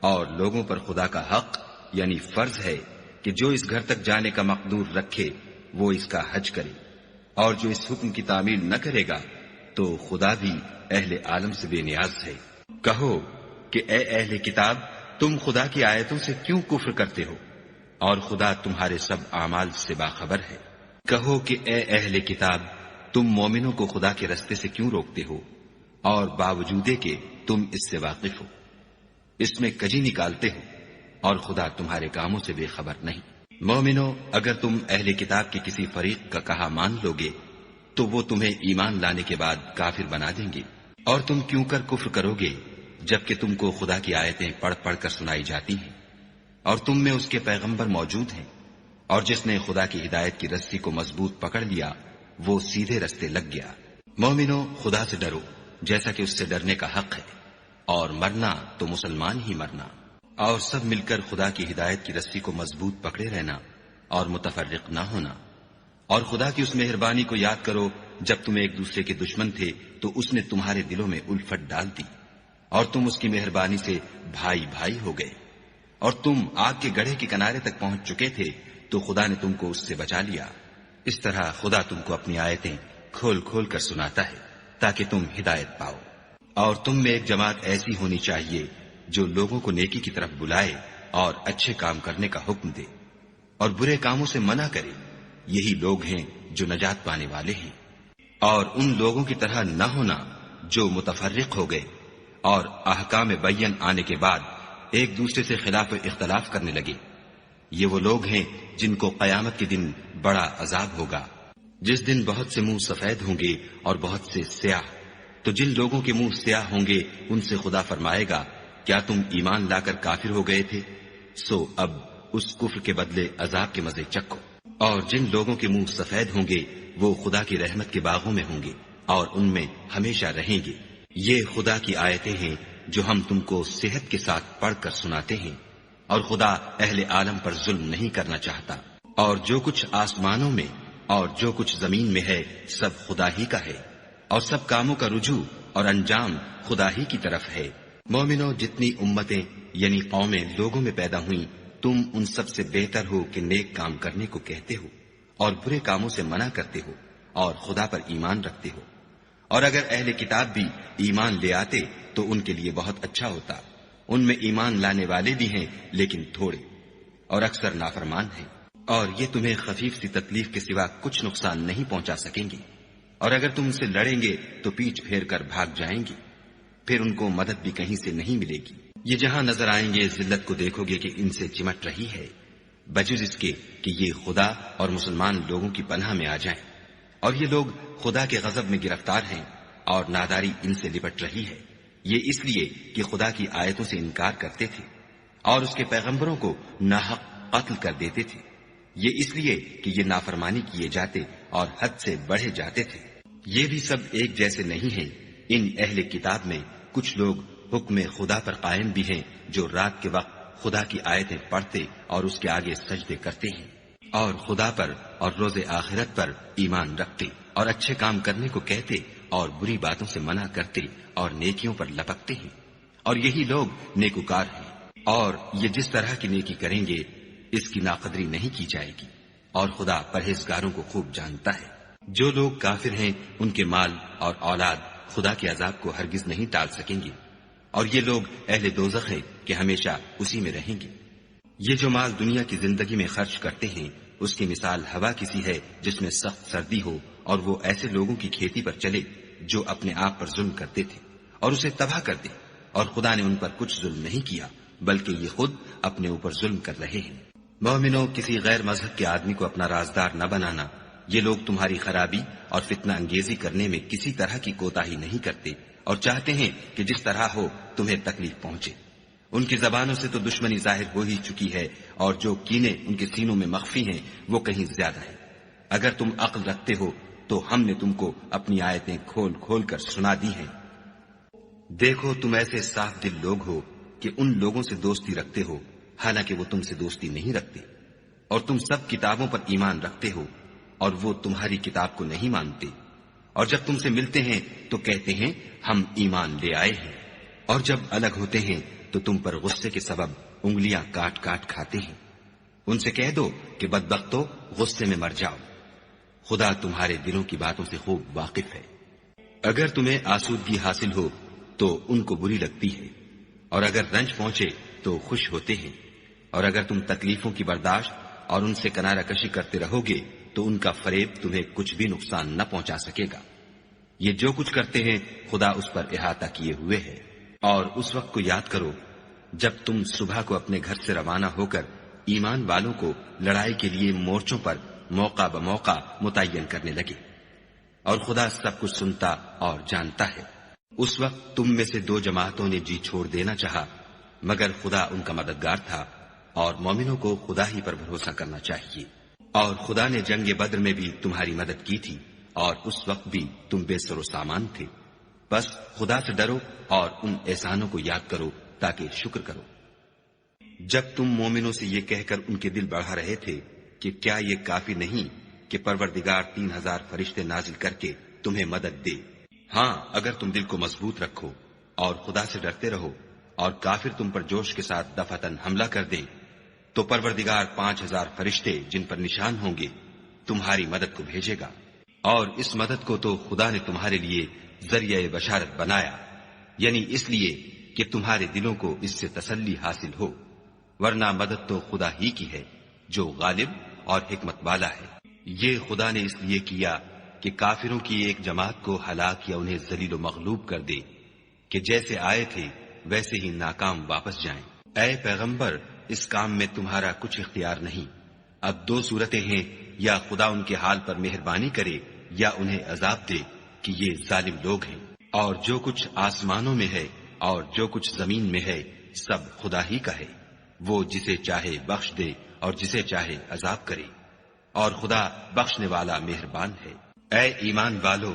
اور لوگوں پر خدا کا حق یعنی فرض ہے کہ جو اس گھر تک جانے کا مقدور رکھے وہ اس کا حج کرے، اور جو اس حکم کی تعمیل نہ کرے گا تو خدا بھی اہل عالم سے بے نیاز ہے۔ کہو کہ اے اہل کتاب، تم خدا کی آیتوں سے کیوں کفر کرتے ہو اور خدا تمہارے سب اعمال سے باخبر ہے۔ کہو کہ اے اہل کتاب، تم مومنوں کو خدا کے رستے سے کیوں روکتے ہو اور باوجود کہ تم اس سے واقف ہو، اس میں کجی نکالتے ہو اور خدا تمہارے کاموں سے بے خبر نہیں۔ مومنو، اگر تم اہل کتاب کے کسی فریق کا کہا مان لو گے تو وہ تمہیں ایمان لانے کے بعد کافر بنا دیں گے، اور تم کیوں کر کفر کرو گے جبکہ تم کو خدا کی آیتیں پڑھ پڑھ کر سنائی جاتی ہیں اور تم میں اس کے پیغمبر موجود ہیں، اور جس نے خدا کی ہدایت کی رسی کو مضبوط پکڑ لیا وہ سیدھے رستے لگ گیا۔ مومنو، خدا سے ڈرو جیسا کہ اس سے ڈرنے کا حق ہے، اور مرنا تو مسلمان ہی مرنا، اور سب مل کر خدا کی ہدایت کی رسی کو مضبوط پکڑے رہنا اور متفرق نہ ہونا۔ اور خدا کی اس مہربانی کو یاد کرو جب تم ایک دوسرے کے دشمن تھے تو اس نے تمہارے دلوں میں الفت ڈال دی اور تم اس کی مہربانی سے بھائی بھائی ہو گئے، اور تم آگ کے گڑھے کے کنارے تک پہنچ چکے تھے تو خدا نے تم کو اس سے بچا لیا۔ اس طرح خدا تم کو اپنی آیتیں کھول کھول کر سناتا ہے تاکہ تم ہدایت پاؤ۔ اور تم میں ایک جماعت ایسی ہونی چاہیے جو لوگوں کو نیکی کی طرف بلائے اور اچھے کام کرنے کا حکم دے اور برے کاموں سے منع کرے، یہی لوگ ہیں جو نجات پانے والے ہیں۔ اور ان لوگوں کی طرح نہ ہونا جو متفرق ہو گئے اور احکام بین آنے کے بعد ایک دوسرے سے خلاف و اختلاف کرنے لگے، یہ وہ لوگ ہیں جن کو قیامت کے دن بڑا عذاب ہوگا، جس دن بہت سے منہ سفید ہوں گے اور بہت سے سیاہ۔ تو جن لوگوں کے منہ سیاہ ہوں گے ان سے خدا فرمائے گا، کیا تم ایمان لا کر کافر ہو گئے تھے؟ سو اب اس کفر کے بدلے عذاب کے مزے چکھو۔ اور جن لوگوں کے منہ سفید ہوں گے وہ خدا کی رحمت کے باغوں میں ہوں گے اور ان میں ہمیشہ رہیں گے۔ یہ خدا کی آیتیں ہیں جو ہم تم کو صحت کے ساتھ پڑھ کر سناتے ہیں، اور خدا اہل عالم پر ظلم نہیں کرنا چاہتا۔ اور جو کچھ آسمانوں میں اور جو کچھ زمین میں ہے سب خدا ہی کا ہے، اور سب کاموں کا رجوع اور انجام خدا ہی کی طرف ہے۔ مومنو، جتنی امتیں یعنی قومیں لوگوں میں پیدا ہوئیں، تم ان سب سے بہتر ہو کہ نیک کام کرنے کو کہتے ہو اور برے کاموں سے منع کرتے ہو اور خدا پر ایمان رکھتے ہو۔ اور اگر اہل کتاب بھی ایمان لے آتے تو ان کے لیے بہت اچھا ہوتا، ان میں ایمان لانے والے بھی ہیں لیکن تھوڑے، اور اکثر نافرمان ہیں۔ اور یہ تمہیں خفیف سی تکلیف کے سوا کچھ نقصان نہیں پہنچا سکیں گے، اور اگر تم ان سے لڑیں گے تو پیٹھ پھیر کر بھاگ جائیں گے، پھر ان کو مدد بھی کہیں سے نہیں ملے گی۔ یہ جہاں نظر آئیں گے ذلت کو دیکھو گے کہ ان سے چمٹ رہی ہے، بجز اس کے کہ یہ خدا اور مسلمان لوگوں کی پناہ میں آ جائیں، اور یہ لوگ خدا کے غضب میں گرفتار ہیں اور ناداری ان سے لپٹ رہی ہے۔ یہ اس لیے کہ خدا کی آیتوں سے انکار کرتے تھے اور اس کے پیغمبروں کو ناحق قتل کر دیتے تھے، یہ اس لیے کہ یہ نافرمانی کیے جاتے اور حد سے بڑھے جاتے تھے۔ یہ بھی سب ایک جیسے نہیں ہیں، ان اہل کتاب میں کچھ لوگ حکم خدا پر قائم بھی ہیں، جو رات کے وقت خدا کی آیتیں پڑھتے اور اس کے آگے سجدے کرتے ہیں، اور خدا پر اور روز آخرت پر ایمان رکھتے اور اچھے کام کرنے کو کہتے اور بری باتوں سے منع کرتے اور نیکیوں پر لپکتے ہیں، اور یہی لوگ نیکوکار ہیں۔ اور یہ جس طرح کی نیکی کریں گے اس کی ناقدری نہیں کی جائے گی، اور خدا پرہیزگاروں کو خوب جانتا ہے۔ جو لوگ کافر ہیں ان کے مال اور اولاد خدا کے عذاب کو ہرگز نہیں ٹال سکیں گے، اور یہ لوگ اہل دوزخ ہیں کہ ہمیشہ اسی میں رہیں گے۔ یہ جو مال دنیا کی زندگی میں خرچ کرتے ہیں اس کی مثال ہوا کسی ہے جس میں سخت سردی ہو اور وہ ایسے لوگوں کی کھیتی پر چلے جو اپنے آپ پر ظلم کرتے تھے اور اسے تباہ کر دے، اور خدا نے ان پر کچھ ظلم نہیں کیا بلکہ یہ خود اپنے اوپر ظلم کر رہے ہیں۔ مومنوں، کسی غیر مذہب کے آدمی کو اپنا رازدار نہ بنانا، یہ لوگ تمہاری خرابی اور فتنہ انگیزی کرنے میں کسی طرح کی کوتاہی نہیں کرتے اور چاہتے ہیں کہ جس طرح ہو تمہیں تکلیف پہنچے۔ ان کی زبانوں سے تو دشمنی ظاہر ہو ہی چکی ہے، اور جو کینے ان کے سینوں میں مخفی ہیں وہ کہیں زیادہ ہیں۔ اگر تم عقل رکھتے ہو تو ہم نے تم کو اپنی آیتیں کھول کھول کر سنا دی ہیں۔ دیکھو، تم ایسے صاف دل لوگ ہو کہ ان لوگوں سے دوستی رکھتے ہو حالانکہ وہ تم سے دوستی نہیں رکھتے، اور تم سب کتابوں پر ایمان رکھتے ہو اور وہ تمہاری کتاب کو نہیں مانتے، اور جب تم سے ملتے ہیں تو کہتے ہیں ہم ایمان لے آئے ہیں، اور جب الگ ہوتے ہیں تو تم پر غصے کے سبب انگلیاں کاٹ کاٹ کھاتے ہیں۔ ان سے کہہ دو کہ بدبختو، غصے میں مر جاؤ، خدا تمہارے دلوں کی باتوں سے خوب واقف ہے۔ اگر تمہیں آسودگی حاصل ہو تو ان کو بری لگتی ہے، اور اگر رنج پہنچے تو خوش ہوتے ہیں، اور اگر تم تکلیفوں کی برداشت اور ان سے کنارہ کشی کرتے رہو گے تو ان کا فریب تمہیں کچھ بھی نقصان نہ پہنچا سکے گا۔ یہ جو کچھ کرتے ہیں خدا اس پر احاطہ کیے ہوئے ہے۔ اور اس وقت کو یاد کرو جب تم صبح کو اپنے گھر سے روانہ ہو کر ایمان والوں کو لڑائی کے لیے مورچوں پر موقع بموقع متعین کرنے لگے، اور خدا سب کچھ سنتا اور جانتا ہے۔ اس وقت تم میں سے دو جماعتوں نے جی چھوڑ دینا چاہا، مگر خدا ان کا مددگار تھا، اور مومنوں کو خدا ہی پر بھروسہ کرنا چاہیے۔ اور خدا نے جنگ بدر میں بھی تمہاری مدد کی تھی، اور اس وقت بھی تم بے سر و سامان تھے۔ بس خدا سے ڈرو اور ان احسانوں کو یاد کرو تاکہ شکر کرو۔ جب تم مومنوں سے یہ کہہ کر ان کے دل بڑھا رہے تھے کہ کیا یہ کافی نہیں کہ پروردگار 3000 فرشتے نازل کر کے تمہیں مدد دے؟ ہاں، اگر تم دل کو مضبوط رکھو اور خدا سے ڈرتے رہو اور کافر تم پر جوش کے ساتھ دفعتاً حملہ کر دیں تو پروردگار 5000 فرشتے جن پر نشان ہوں گے تمہاری مدد کو بھیجے گا، اور اس مدد کو تو خدا نے تمہارے لیے ذریعہ بشارت بنایا، یعنی اس لیے کہ تمہارے دلوں کو اس سے تسلی حاصل ہو، ورنہ مدد تو خدا ہی کی ہے جو غالب اور حکمت والا ہے۔ یہ خدا نے اس لیے کیا کہ کافروں کی ایک جماعت کو ہلاک یا انہیں ذلیل و مغلوب کر دے کہ جیسے آئے تھے ویسے ہی ناکام واپس جائیں۔ اے پیغمبر، اس کام میں تمہارا کچھ اختیار نہیں۔ اب دو صورتیں ہیں، یا خدا ان کے حال پر مہربانی کرے یا انہیں عذاب دے کہ یہ ظالم لوگ ہیں۔ اور جو کچھ آسمانوں میں ہے اور جو کچھ زمین میں ہے سب خدا ہی کا ہے، وہ جسے چاہے بخش دے اور جسے چاہے عذاب کرے، اور خدا بخشنے والا مہربان ہے۔ اے ایمان والو،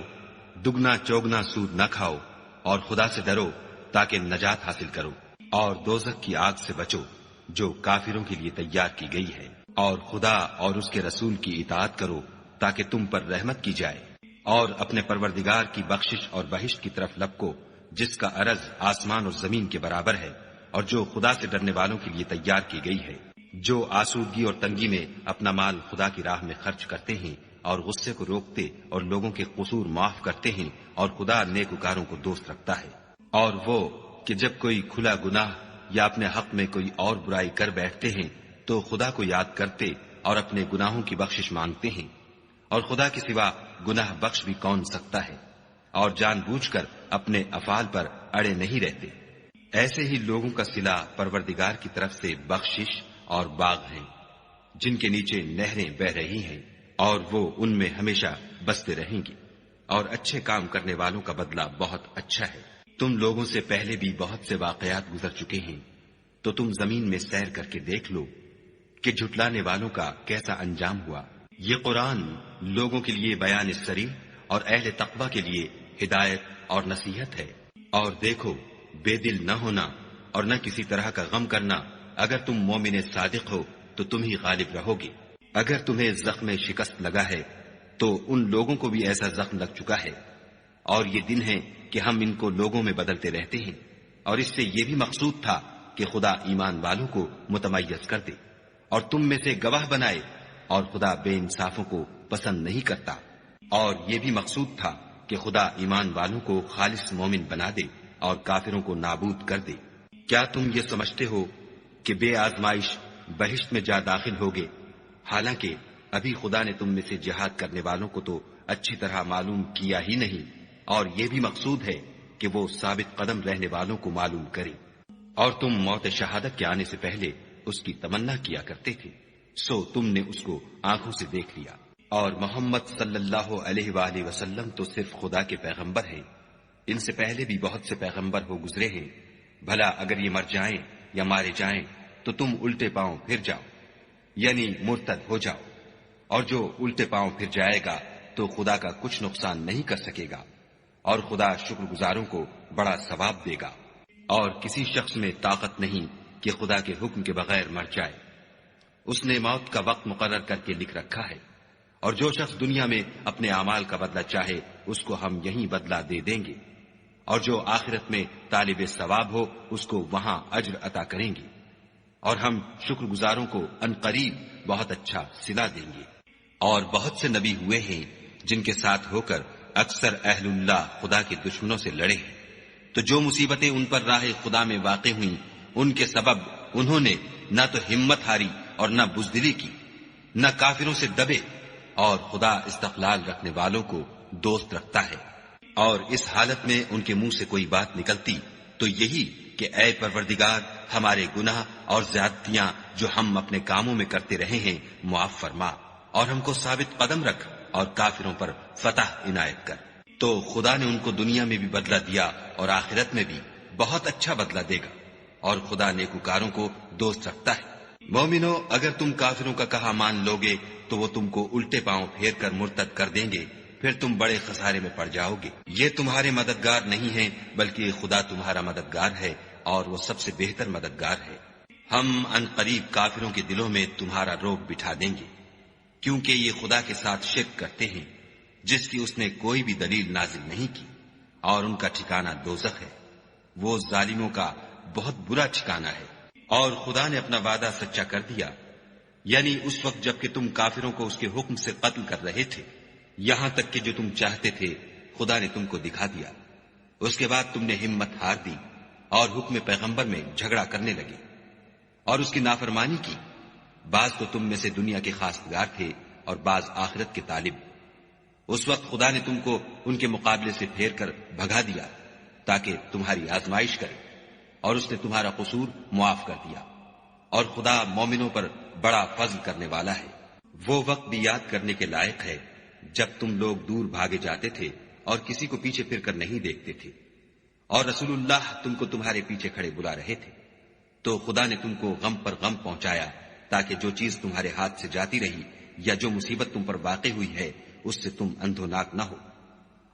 دگنا چوگنا سود نہ کھاؤ اور خدا سے ڈرو تاکہ نجات حاصل کرو، اور دوزخ کی آگ سے بچو جو کافروں کے لیے تیار کی گئی ہے، اور خدا اور اس کے رسول کی اطاعت کرو تاکہ تم پر رحمت کی جائے، اور اپنے پروردگار کی بخشش اور بہشت کی طرف لپکو جس کا عرض آسمان اور زمین کے برابر ہے، اور جو خدا سے ڈرنے والوں کے لیے تیار کی گئی ہے۔ جو آسودگی اور تنگی میں اپنا مال خدا کی راہ میں خرچ کرتے ہیں اور غصے کو روکتے اور لوگوں کے قصور معاف کرتے ہیں، اور خدا نیکوکاروں کو دوست رکھتا ہے۔ اور وہ کہ جب کوئی کھلا گناہ یا اپنے حق میں کوئی اور برائی کر بیٹھتے ہیں تو خدا کو یاد کرتے اور اپنے گناہوں کی بخشش مانگتے ہیں، اور خدا کے سوا گناہ بخش بھی کون سکتا ہے، اور جان بوجھ کر اپنے افعال پر اڑے نہیں رہتے، ایسے ہی لوگوں کا صلہ پروردگار کی طرف سے بخشش اور باغ ہیں جن کے نیچے نہریں بہ رہی ہیں، اور وہ ان میں ہمیشہ بستے رہیں گی، اور اچھے کام کرنے والوں کا بدلہ بہت اچھا ہے۔ تم لوگوں سے پہلے بھی بہت سے واقعات گزر چکے ہیں، تو تم زمین میں سیر کر کے دیکھ لو کہ جھٹلانے والوں کا کیسا انجام ہوا۔ یہ قرآن لوگوں کے لیے بیان صریح اور اہل تقوی کے لیے ہدایت اور نصیحت ہے۔ اور دیکھو، بے دل نہ ہونا اور نہ کسی طرح کا غم کرنا، اگر تم مومن صادق ہو تو تم ہی غالب رہو گے۔ اگر تمہیں زخم شکست لگا ہے تو ان لوگوں کو بھی ایسا زخم لگ چکا ہے، اور یہ دن ہے کہ ہم ان کو لوگوں میں بدلتے رہتے ہیں، اور اس سے یہ بھی مقصود تھا کہ خدا ایمان والوں کو متمیز کر دے اور تم میں سے گواہ بنائے، اور خدا بے انصافوں کو پسند نہیں کرتا، اور یہ بھی مقصود تھا کہ خدا ایمان والوں کو خالص مومن بنا دے اور کافروں کو نابود کر دے۔ کیا تم یہ سمجھتے ہو کہ بے آزمائش بہشت میں جا داخل ہوگے، حالانکہ ابھی خدا نے تم میں سے جہاد کرنے والوں کو تو اچھی طرح معلوم کیا ہی نہیں، اور یہ بھی مقصود ہے کہ وہ ثابت قدم رہنے والوں کو معلوم کرے۔ اور تم موت شہادت کے آنے سے پہلے اس کی تمنا کیا کرتے تھے، سو تم نے اس کو آنکھوں سے دیکھ لیا۔ اور محمد صلی اللہ علیہ وآلہ وسلم تو صرف خدا کے پیغمبر ہیں، ان سے پہلے بھی بہت سے پیغمبر ہو گزرے ہیں، بھلا اگر یہ مر جائیں یا مارے جائیں تو تم الٹے پاؤں پھر جاؤ، یعنی مرتد ہو جاؤ، اور جو الٹے پاؤں پھر جائے گا تو خدا کا کچھ نقصان نہیں کر سکے گا، اور خدا شکر گزاروں کو بڑا ثواب دے گا۔ اور کسی شخص میں طاقت نہیں کہ خدا کے حکم کے بغیر مر جائے، اس نے موت کا وقت مقرر کر کے لکھ رکھا ہے، اور جو شخص دنیا میں اپنے اعمال کا بدلہ چاہے اس کو ہم یہیں بدلہ دے دیں گے، اور جو آخرت میں طالب ثواب ہو اس کو وہاں اجر عطا کریں گے، اور ہم شکر گزاروں کو عنقریب بہت اچھا صلہ دیں گے۔ اور بہت سے نبی ہوئے ہیں جن کے ساتھ ہو کر اکثر اہل اللہ خدا کے دشمنوں سے لڑے ہیں، تو جو مصیبتیں ان پر راہ خدا میں واقع ہوئیں ان کے سبب انہوں نے نہ تو ہمت ہاری اور نہ بزدلی کی، نہ کافروں سے دبے، اور خدا استقلال رکھنے والوں کو دوست رکھتا ہے۔ اور اس حالت میں ان کے منہ سے کوئی بات نکلتی تو یہی کہ اے پروردگار، ہمارے گناہ اور زیادتیاں جو ہم اپنے کاموں میں کرتے رہے ہیں معاف فرما، اور ہم کو ثابت قدم رکھ اور کافروں پر فتح عنایت کر۔ تو خدا نے ان کو دنیا میں بھی بدلہ دیا اور آخرت میں بھی بہت اچھا بدلہ دے گا، اور خدا نیکوکاروں کو دوست رکھتا ہے۔ مومنو، اگر تم کافروں کا کہا مان لوگے تو وہ تم کو الٹے پاؤں پھیر کر مرتد کر دیں گے، پھر تم بڑے خسارے میں پڑ جاؤ گے۔ یہ تمہارے مددگار نہیں ہیں بلکہ خدا تمہارا مددگار ہے، اور وہ سب سے بہتر مددگار ہے۔ ہم ان قریب کافروں کے دلوں میں تمہارا روب بٹھا دیں گے، کیونکہ یہ خدا کے ساتھ شرک کرتے ہیں جس کی اس نے کوئی بھی دلیل نازل نہیں کی، اور ان کا ٹھکانہ دوزخ ہے، وہ ظالموں کا بہت برا ٹھکانہ ہے۔ اور خدا نے اپنا وعدہ سچا کر دیا، یعنی اس وقت جب کہ تم کافروں کو اس کے حکم سے قتل کر رہے تھے، یہاں تک کہ جو تم چاہتے تھے خدا نے تم کو دکھا دیا۔ اس کے بعد تم نے ہمت ہار دی اور حکم پیغمبر میں جھگڑا کرنے لگے اور اس کی نافرمانی کی۔ بعض تو تم میں سے دنیا کے خاصگار تھے اور بعض آخرت کے طالب۔ اس وقت خدا نے تم کو ان کے مقابلے سے پھیر کر بھگا دیا تاکہ تمہاری آزمائش کرے، اور اس نے تمہارا قصور معاف کر دیا، اور خدا مومنوں پر بڑا فضل کرنے والا ہے۔ وہ وقت بھی یاد کرنے کے لائق ہے جب تم لوگ دور بھاگے جاتے تھے اور کسی کو پیچھے پھر کر نہیں دیکھتے تھے، اور رسول اللہ تم کو تمہارے پیچھے کھڑے بلا رہے تھے، تو خدا نے تم کو غم پر غم پہنچایا تاکہ جو چیز تمہارے ہاتھ سے جاتی رہی یا جو مصیبت تم پر واقع ہوئی ہے اس سے تم اندھوناک نہ ہو،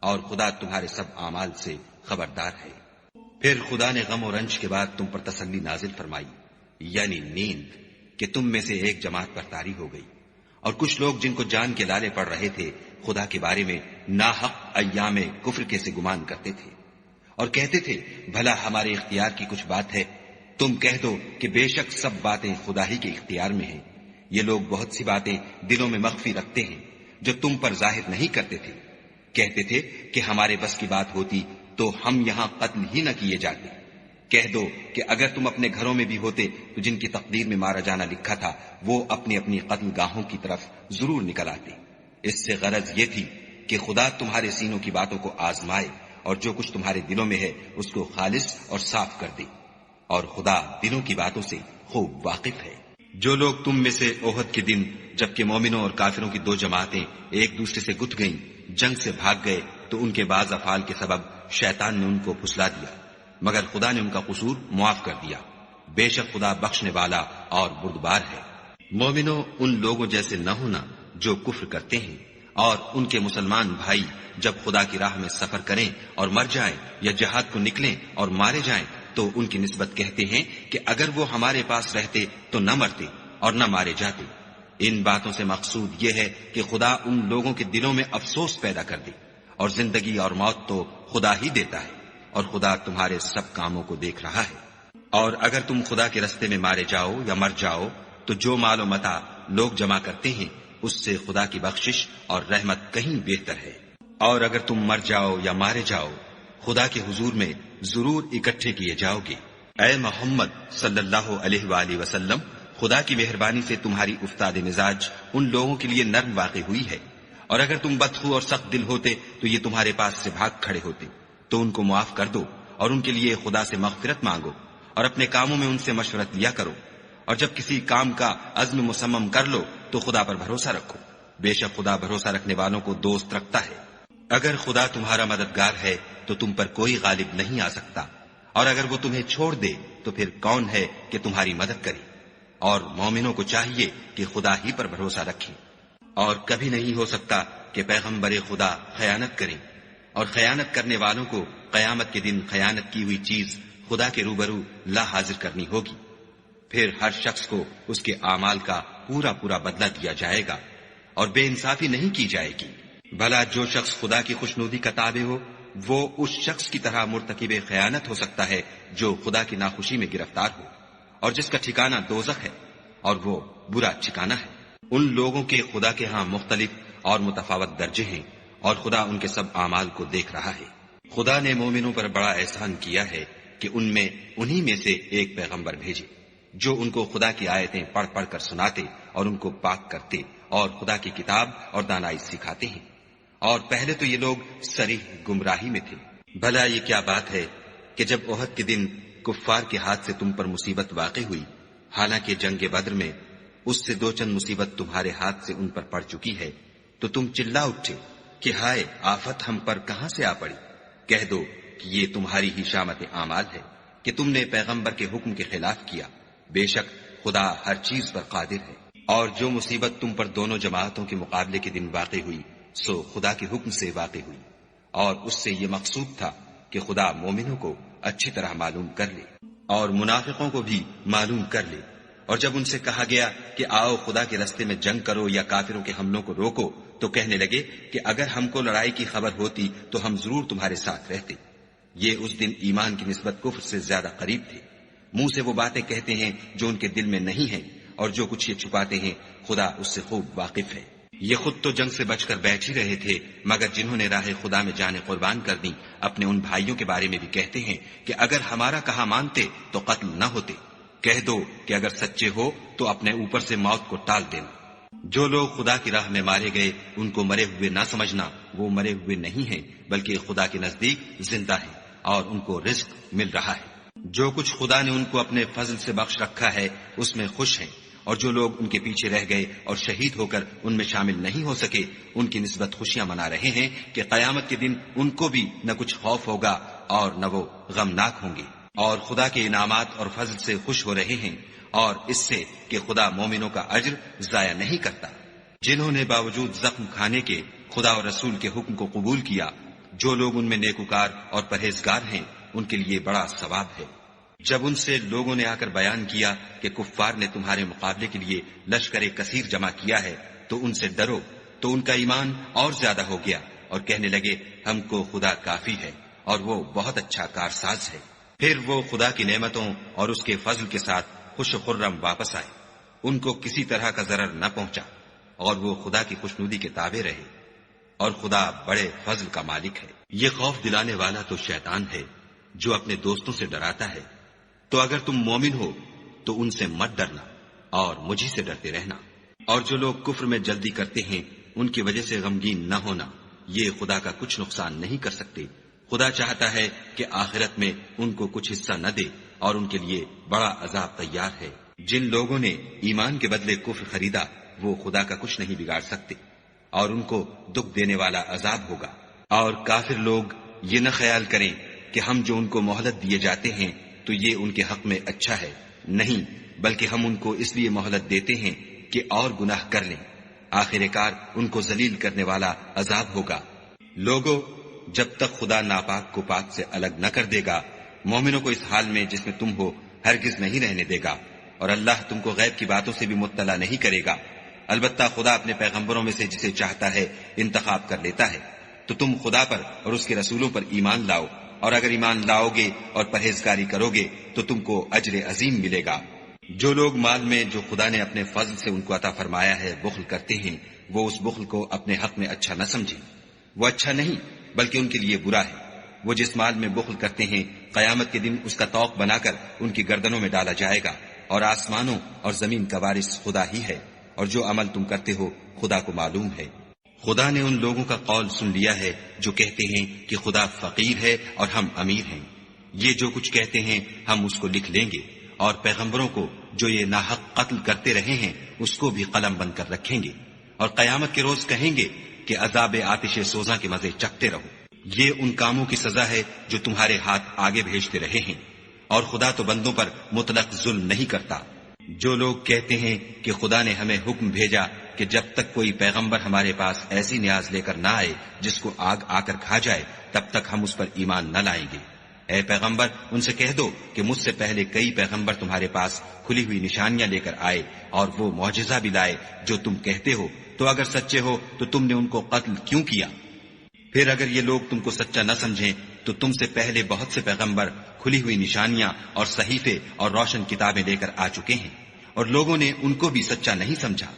اور خدا تمہارے سب اعمال سے خبردار ہے۔ پھر خدا نے غم و رنج کے بعد تم پر تسلی نازل فرمائی، یعنی نیند، کہ تم میں سے ایک جماعت پر طاری ہو گئی، اور کچھ لوگ جن کو جان کے لالے پڑ رہے تھے خدا کے بارے میں ناحق ایام کفر کے سے گمان کرتے تھے، اور کہتے تھے بھلا ہمارے اختیار کی کچھ بات ہے؟ تم کہہ دو کہ بے شک سب باتیں خدا ہی کے اختیار میں ہیں۔ یہ لوگ بہت سی باتیں دلوں میں مخفی رکھتے ہیں جو تم پر ظاہر نہیں کرتے تھے۔ کہتے تھے کہ ہمارے بس کی بات ہوتی تو ہم یہاں قتل ہی نہ کیے جاتے، کہہ دو کہ اگر تم اپنے گھروں میں بھی ہوتے تو جن کی تقدیر میں مارا جانا لکھا تھا وہ اپنی اپنی قتل گاہوں کی طرف ضرور نکل آتے۔ اس سے غرض یہ تھی کہ خدا تمہارے سینوں کی باتوں کو آزمائے اور جو کچھ تمہارے دلوں میں ہے اس کو خالص اور صاف کر دے، اور خدا دلوں کی باتوں سے خوب واقف ہے۔ جو لوگ تم میں سے احد کے دن جبکہ مومنوں اور کافروں کی دو جماعتیں ایک دوسرے سے گتھ گئیں جنگ سے بھاگ گئے تو ان کے بعض افعال کے سبب شیطان نے ان کو پھسلا دیا، مگر خدا نے ان کا قصور معاف کر دیا۔ بے شک خدا بخشنے والا اور بردبار ہے۔ مومنوں، ان لوگوں جیسے نہ ہونا جو کفر کرتے ہیں، اور ان کے مسلمان بھائی جب خدا کی راہ میں سفر کریں اور مر جائیں یا جہاد کو نکلیں اور مارے جائیں تو ان کی نسبت کہتے ہیں کہ اگر وہ ہمارے پاس رہتے تو نہ مرتے اور نہ مارے جاتے۔ ان باتوں سے مقصود یہ ہے کہ خدا ان لوگوں کے دلوں میں افسوس پیدا کر دے، اور زندگی اور موت تو خدا ہی دیتا ہے، اور خدا تمہارے سب کاموں کو دیکھ رہا ہے۔ اور اگر تم خدا کے رستے میں مارے جاؤ یا مر جاؤ تو جو مال و متاع لوگ جمع کرتے ہیں اس سے خدا کی بخشش اور رحمت کہیں بہتر ہے۔ اور اگر تم مر جاؤ یا مارے جاؤ خدا کے حضور میں ضرور اکٹھے کیے جاؤ گے۔ اے محمد صلی اللہ علیہ وآلہ وسلم، خدا کی مہربانی سے تمہاری افتاد مزاج ان لوگوں کے لیے نرم واقع ہوئی ہے، اور اگر تم بدخو اور سخت دل ہوتے تو یہ تمہارے پاس سے بھاگ کھڑے ہوتے، تو ان کو معاف کر دو اور ان کے لیے خدا سے مغفرت مانگو، اور اپنے کاموں میں ان سے مشورت لیا کرو، اور جب کسی کام کا عزم مصمم کر لو تو خدا پر بھروسہ رکھو، بے شک خدا بھروسہ رکھنے والوں کو دوست رکھتا ہے۔ اگر خدا تمہارا مددگار ہے تو تم پر کوئی غالب نہیں آ سکتا، اور اگر وہ تمہیں چھوڑ دے تو پھر کون ہے کہ تمہاری مدد کرے؟ اور مومنوں کو چاہیے کہ خدا ہی پر بھروسہ رکھیں، اور کبھی نہیں ہو سکتا کہ پیغمبر خدا خیانت کریں، اور خیانت کرنے والوں کو قیامت کے دن خیانت کی ہوئی چیز خدا کے روبرو لا حاضر کرنی ہوگی، پھر ہر شخص کو اس کے اعمال کا پورا پورا بدلہ دیا جائے گا، اور بے انصافی نہیں کی جائے گی۔ بھلا جو شخص خدا کی خوشنودی کا تابع ہو وہ اس شخص کی طرح مرتکب خیانت ہو سکتا ہے جو خدا کی ناخوشی میں گرفتار ہو، اور جس کا ٹھکانہ دوزخ ہے، اور وہ برا ٹھکانہ ہے۔ ان لوگوں کے خدا کے ہاں مختلف اور متفاوت درجے ہیں، اور خدا ان کے سب اعمال کو دیکھ رہا ہے۔ خدا نے مومنوں پر بڑا احسان کیا ہے کہ ان میں انہی میں سے ایک پیغمبر بھیجے جو ان کو خدا کی آیتیں پڑھ پڑھ کر سناتے اور ان کو پاک کرتے اور خدا کی کتاب اور دانائی سکھاتے ہیں، اور پہلے تو یہ لوگ صریح گمراہی میں تھے۔ بھلا یہ کیا بات ہے کہ جب احد کے دن کفار کے ہاتھ سے تم پر مصیبت واقع ہوئی، حالانکہ جنگ بدر میں اس سے دو چند مصیبت تمہارے ہاتھ سے ان پر پڑ چکی ہے، تو تم چلا اٹھے کہ ہائے آفت ہم پر کہاں سے آ پڑی۔ کہہ دو کہ یہ تمہاری ہی شامت اعمال ہے کہ تم نے پیغمبر کے حکم کے خلاف کیا، بے شک خدا ہر چیز پر قادر ہے۔ اور جو مصیبت تم پر دونوں جماعتوں کے مقابلے کے دن واقع ہوئی سو خدا کے حکم سے واقع ہوئی، اور اس سے یہ مقصود تھا کہ خدا مومنوں کو اچھی طرح معلوم کر لے اور منافقوں کو بھی معلوم کر لے۔ اور جب ان سے کہا گیا کہ آؤ خدا کے رستے میں جنگ کرو یا کافروں کے حملوں کو روکو تو کہنے لگے کہ اگر ہم کو لڑائی کی خبر ہوتی تو ہم ضرور تمہارے ساتھ رہتے۔ یہ اس دن ایمان کی نسبت کفر سے زیادہ قریب تھے۔ منہ سے وہ باتیں کہتے ہیں جو ان کے دل میں نہیں ہیں، اور جو کچھ یہ چھپاتے ہیں خدا اس سے خوب واقف ہے۔ یہ خود تو جنگ سے بچ کر بیٹھ ہی رہے تھے، مگر جنہوں نے راہ خدا میں جانیں قربان کر دی اپنے ان بھائیوں کے بارے میں بھی کہتے ہیں کہ اگر ہمارا کہا مانتے تو قتل نہ ہوتے۔ کہہ دو کہ اگر سچے ہو تو اپنے اوپر سے موت کو ٹال دینا۔ جو لوگ خدا کی راہ میں مارے گئے ان کو مرے ہوئے نہ سمجھنا، وہ مرے ہوئے نہیں ہیں بلکہ خدا کے نزدیک زندہ ہیں اور ان کو رزق مل رہا ہے۔ جو کچھ خدا نے ان کو اپنے فضل سے بخش رکھا ہے اس میں خوش ہیں، اور جو لوگ ان کے پیچھے رہ گئے اور شہید ہو کر ان میں شامل نہیں ہو سکے ان کی نسبت خوشیاں منا رہے ہیں کہ قیامت کے دن ان کو بھی نہ کچھ خوف ہوگا اور نہ وہ غمناک ہوں گے، اور خدا کے انعامات اور فضل سے خوش ہو رہے ہیں، اور اس سے کہ خدا مومنوں کا اجر ضائع نہیں کرتا۔ جنہوں نے باوجود زخم کھانے کے خدا اور رسول کے حکم کو قبول کیا، جو لوگ ان میں نیکوکار اور پرہیزگار ہیں ان کے لیے بڑا ثواب ہے۔ جب ان سے لوگوں نے آ کر بیان کیا کہ کفار نے تمہارے مقابلے کے لیے لشکر کثیر جمع کیا ہے تو ان سے ڈرو، تو ان کا ایمان اور زیادہ ہو گیا اور کہنے لگے ہم کو خدا کافی ہے اور وہ بہت اچھا کارساز ہے۔ پھر وہ خدا کی نعمتوں اور اس کے فضل کے ساتھ خوش و خرم واپس آئے، ان کو کسی طرح کا ضرر نہ پہنچا، اور وہ خدا کی خوشنودی کے تابع رہے، اور خدا بڑے فضل کا مالک ہے۔ یہ خوف دلانے والا تو شیطان ہے جو اپنے دوستوں سے ڈراتا ہے تو اگر تم مومن ہو تو ان سے مت ڈرنا اور مجھے سے ڈرتے رہنا، اور جو لوگ کفر میں جلدی کرتے ہیں ان کی وجہ سے غمگین نہ ہونا، یہ خدا کا کچھ نقصان نہیں کر سکتے۔ خدا چاہتا ہے کہ آخرت میں ان کو کچھ حصہ نہ دے اور ان کے لیے بڑا عذاب تیار ہے۔ جن لوگوں نے ایمان کے بدلے کفر خریدا وہ خدا کا کچھ نہیں بگاڑ سکتے، اور ان کو دکھ دینے والا عذاب ہوگا۔ اور کافر لوگ یہ نہ خیال کریں کہ ہم جو ان کو مہلت دیے جاتے ہیں تو یہ ان کے حق میں اچھا ہے، نہیں، بلکہ ہم ان کو اس لیے مہلت دیتے ہیں کہ اور گناہ کر لیں، آخر کار ان کو ذلیل کرنے والا عذاب ہوگا۔ لوگوں، جب تک خدا ناپاک کو پاک سے الگ نہ کر دے گا، مومنوں کو اس حال میں جس میں تم ہو ہرگز نہیں رہنے دے گا، اور اللہ تم کو غیب کی باتوں سے بھی مطلع نہیں کرے گا۔ البتہ خدا اپنے پیغمبروں میں سے جسے چاہتا ہے انتخاب کر لیتا ہے۔ تو تم خدا پر اور اس کے رسولوں پر ایمان لاؤ، اور اگر ایمان لاؤ گے اور پرہیزگاری کرو گے تو تم کو اجر عظیم ملے گا۔ جو لوگ مال میں جو خدا نے اپنے فضل سے ان کو عطا فرمایا ہے بخل کرتے ہیں، وہ اس بخل کو اپنے حق میں اچھا نہ سمجھیں، وہ اچھا نہیں بلکہ ان کے لیے برا ہے۔ وہ جس مال میں بخل کرتے ہیں قیامت کے دن اس کا طوق بنا کر ان کی گردنوں میں ڈالا جائے گا، اور آسمانوں اور زمین کا وارث خدا ہی ہے، اور جو عمل تم کرتے ہو خدا کو معلوم ہے۔ خدا نے ان لوگوں کا قول سن لیا ہے جو کہتے ہیں کہ خدا فقیر ہے اور ہم امیر ہیں۔ یہ جو کچھ کہتے ہیں ہم اس کو لکھ لیں گے، اور پیغمبروں کو جو یہ ناحق قتل کرتے رہے ہیں اس کو بھی قلم بند کر رکھیں گے، اور قیامت کے روز کہیں گے کہ عذاب آتش سوزاں کے مزے چکھتے رہو۔ یہ ان کاموں کی سزا ہے جو تمہارے ہاتھ آگے بھیجتے رہے ہیں، اور خدا تو بندوں پر مطلق ظلم نہیں کرتا۔ جو لوگ کہتے ہیں کہ خدا نے ہمیں حکم بھیجا کہ جب تک کوئی پیغمبر ہمارے پاس ایسی نیاز لے کر نہ آئے جس کو آگ آ کر کھا جائے تب تک ہم اس پر ایمان نہ لائیں گے۔ اے پیغمبر، ان سے کہہ دو کہ مجھ سے پہلے کئی پیغمبر تمہارے پاس کھلی ہوئی نشانیاں لے کر آئے اور وہ معجزہ بھی لائے جو تم کہتے ہو، تو اگر سچے ہو تو تم نے ان کو قتل کیوں کیا؟ پھر اگر یہ لوگ تم کو سچا نہ سمجھیں تو تم سے پہلے بہت سے پیغمبر کھلی ہوئی نشانیاں اور صحیفے اور روشن کتابیں لے کر آ چکے ہیں، اور لوگوں نے ان کو بھی سچا نہیں سمجھا۔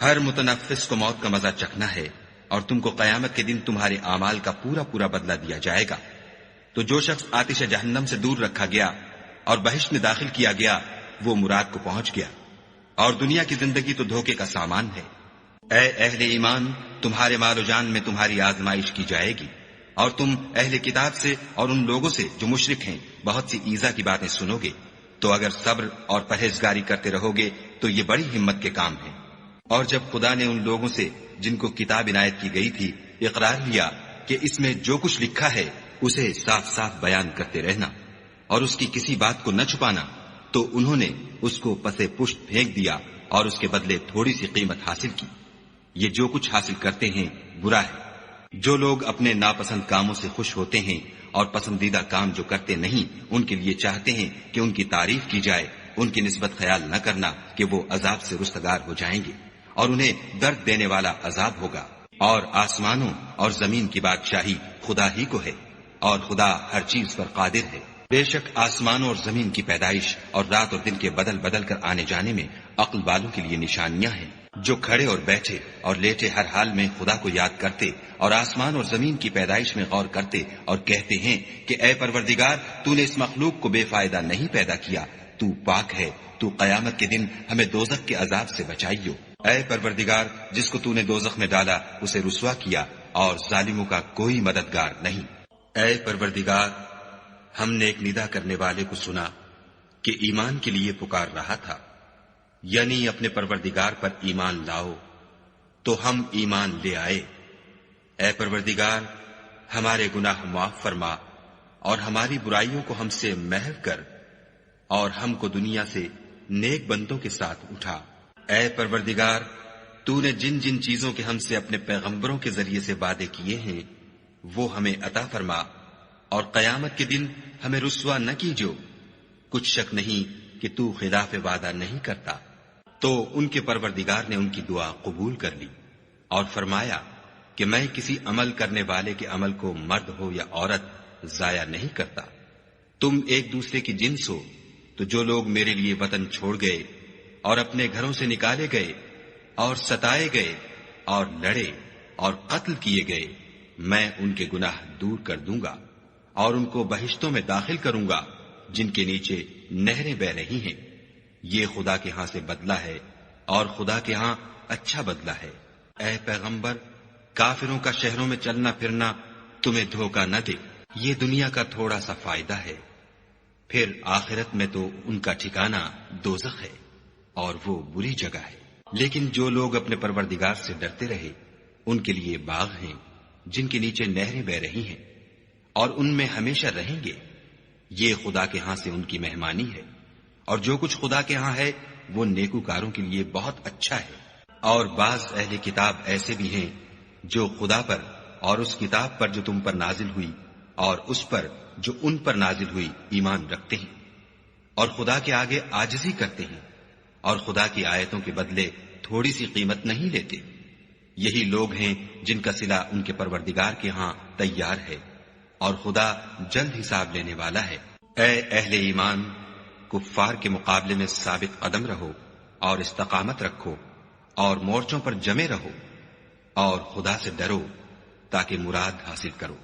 ہر متنفس کو موت کا مزہ چکھنا ہے، اور تم کو قیامت کے دن تمہارے اعمال کا پورا پورا بدلہ دیا جائے گا۔ تو جو شخص آتش جہنم سے دور رکھا گیا اور بہشت میں داخل کیا گیا وہ مراد کو پہنچ گیا، اور دنیا کی زندگی تو دھوکے کا سامان ہے۔ اے اہل ایمان، تمہارے مال و جان میں تمہاری آزمائش کی جائے گی، اور تم اہل کتاب سے اور ان لوگوں سے جو مشرک ہیں بہت سی ایذا کی باتیں سنو گے، تو اگر صبر اور پرہیزگاری کرتے رہو گے تو یہ بڑی ہمت کے کام ہیں۔ اور جب خدا نے ان لوگوں سے جن کو کتاب عنایت کی گئی تھی اقرار لیا کہ اس میں جو کچھ لکھا ہے اسے صاف صاف بیان کرتے رہنا اور اس کی کسی بات کو نہ چھپانا، تو انہوں نے اس کو پسے پشت پھینک دیا اور اس کے بدلے تھوڑی سی قیمت حاصل کی۔ یہ جو کچھ حاصل کرتے ہیں برا ہے۔ جو لوگ اپنے ناپسند کاموں سے خوش ہوتے ہیں اور پسندیدہ کام جو کرتے نہیں ان کے لیے چاہتے ہیں کہ ان کی تعریف کی جائے، ان کی نسبت خیال نہ کرنا کہ وہ عذاب سے رستگار ہو جائیں گے اور انہیں درد دینے والا عذاب ہوگا۔ اور آسمانوں اور زمین کی بادشاہی خدا ہی کو ہے، اور خدا ہر چیز پر قادر ہے۔ بے شک آسمانوں اور زمین کی پیدائش اور رات اور دن کے بدل بدل کر آنے جانے میں عقل والوں کے لیے نشانیاں ہیں، جو کھڑے اور بیٹھے اور لیٹے ہر حال میں خدا کو یاد کرتے اور آسمان اور زمین کی پیدائش میں غور کرتے اور کہتے ہیں کہ اے پروردگار، تو نے اس مخلوق کو بے فائدہ نہیں پیدا کیا، تو پاک ہے، تو قیامت کے دن ہمیں دوزخ کے عذاب سے بچائیو۔ اے پروردگار، جس کو تو نے دوزخ میں ڈالا اسے رسوا کیا اور ظالموں کا کوئی مددگار نہیں۔ اے پروردگار، ہم نے ایک ندا کرنے والے کو سنا کہ ایمان کے لیے پکار رہا تھا، یعنی اپنے پروردگار پر ایمان لاؤ، تو ہم ایمان لے آئے۔ اے پروردگار، ہمارے گناہ معاف فرما اور ہماری برائیوں کو ہم سے محو کر، اور ہم کو دنیا سے نیک بندوں کے ساتھ اٹھا۔ اے پروردگار، تو نے جن جن چیزوں کے ہم سے اپنے پیغمبروں کے ذریعے سے وعدے کیے ہیں وہ ہمیں عطا فرما، اور قیامت کے دن ہمیں رسوا نہ کیجو۔ کچھ شک نہیں کہ تو خلاف وعدہ نہیں کرتا۔ تو ان کے پروردگار نے ان کی دعا قبول کر لی اور فرمایا کہ میں کسی عمل کرنے والے کے عمل کو مرد ہو یا عورت ضائع نہیں کرتا۔ تم ایک دوسرے کی جنس ہو، تو جو لوگ میرے لیے وطن چھوڑ گئے اور اپنے گھروں سے نکالے گئے اور ستائے گئے اور لڑے اور قتل کیے گئے، میں ان کے گناہ دور کر دوں گا اور ان کو بہشتوں میں داخل کروں گا، جن کے نیچے نہریں بہ رہی ہیں، یہ خدا کے ہاں سے بدلہ ہے اور خدا کے ہاں اچھا بدلہ ہے۔ اے پیغمبر، کافروں کا شہروں میں چلنا پھرنا تمہیں دھوکہ نہ دے، یہ دنیا کا تھوڑا سا فائدہ ہے، پھر آخرت میں تو ان کا ٹھکانہ دوزخ ہے اور وہ بری جگہ ہے۔ لیکن جو لوگ اپنے پروردگار سے ڈرتے رہے ان کے لیے باغ ہیں جن کے نیچے نہریں بہ رہی ہیں اور ان میں ہمیشہ رہیں گے، یہ خدا کے ہاں سے ان کی مہمانی ہے، اور جو کچھ خدا کے ہاں ہے وہ نیکوکاروں کے لیے بہت اچھا ہے۔ اور بعض اہل کتاب ایسے بھی ہیں جو خدا پر اور اس کتاب پر جو تم پر نازل ہوئی اور اس پر جو ان پر نازل ہوئی ایمان رکھتے ہیں، اور خدا کے آگے عاجزی کرتے ہیں اور خدا کی آیتوں کے بدلے تھوڑی سی قیمت نہیں لیتے۔ یہی لوگ ہیں جن کا صلہ ان کے پروردگار کے ہاں تیار ہے، اور خدا جلد حساب لینے والا ہے۔ اے اہل ایمان، کفار کے مقابلے میں ثابت قدم رہو اور استقامت رکھو اور مورچوں پر جمے رہو اور خدا سے ڈرو تاکہ مراد حاصل کرو۔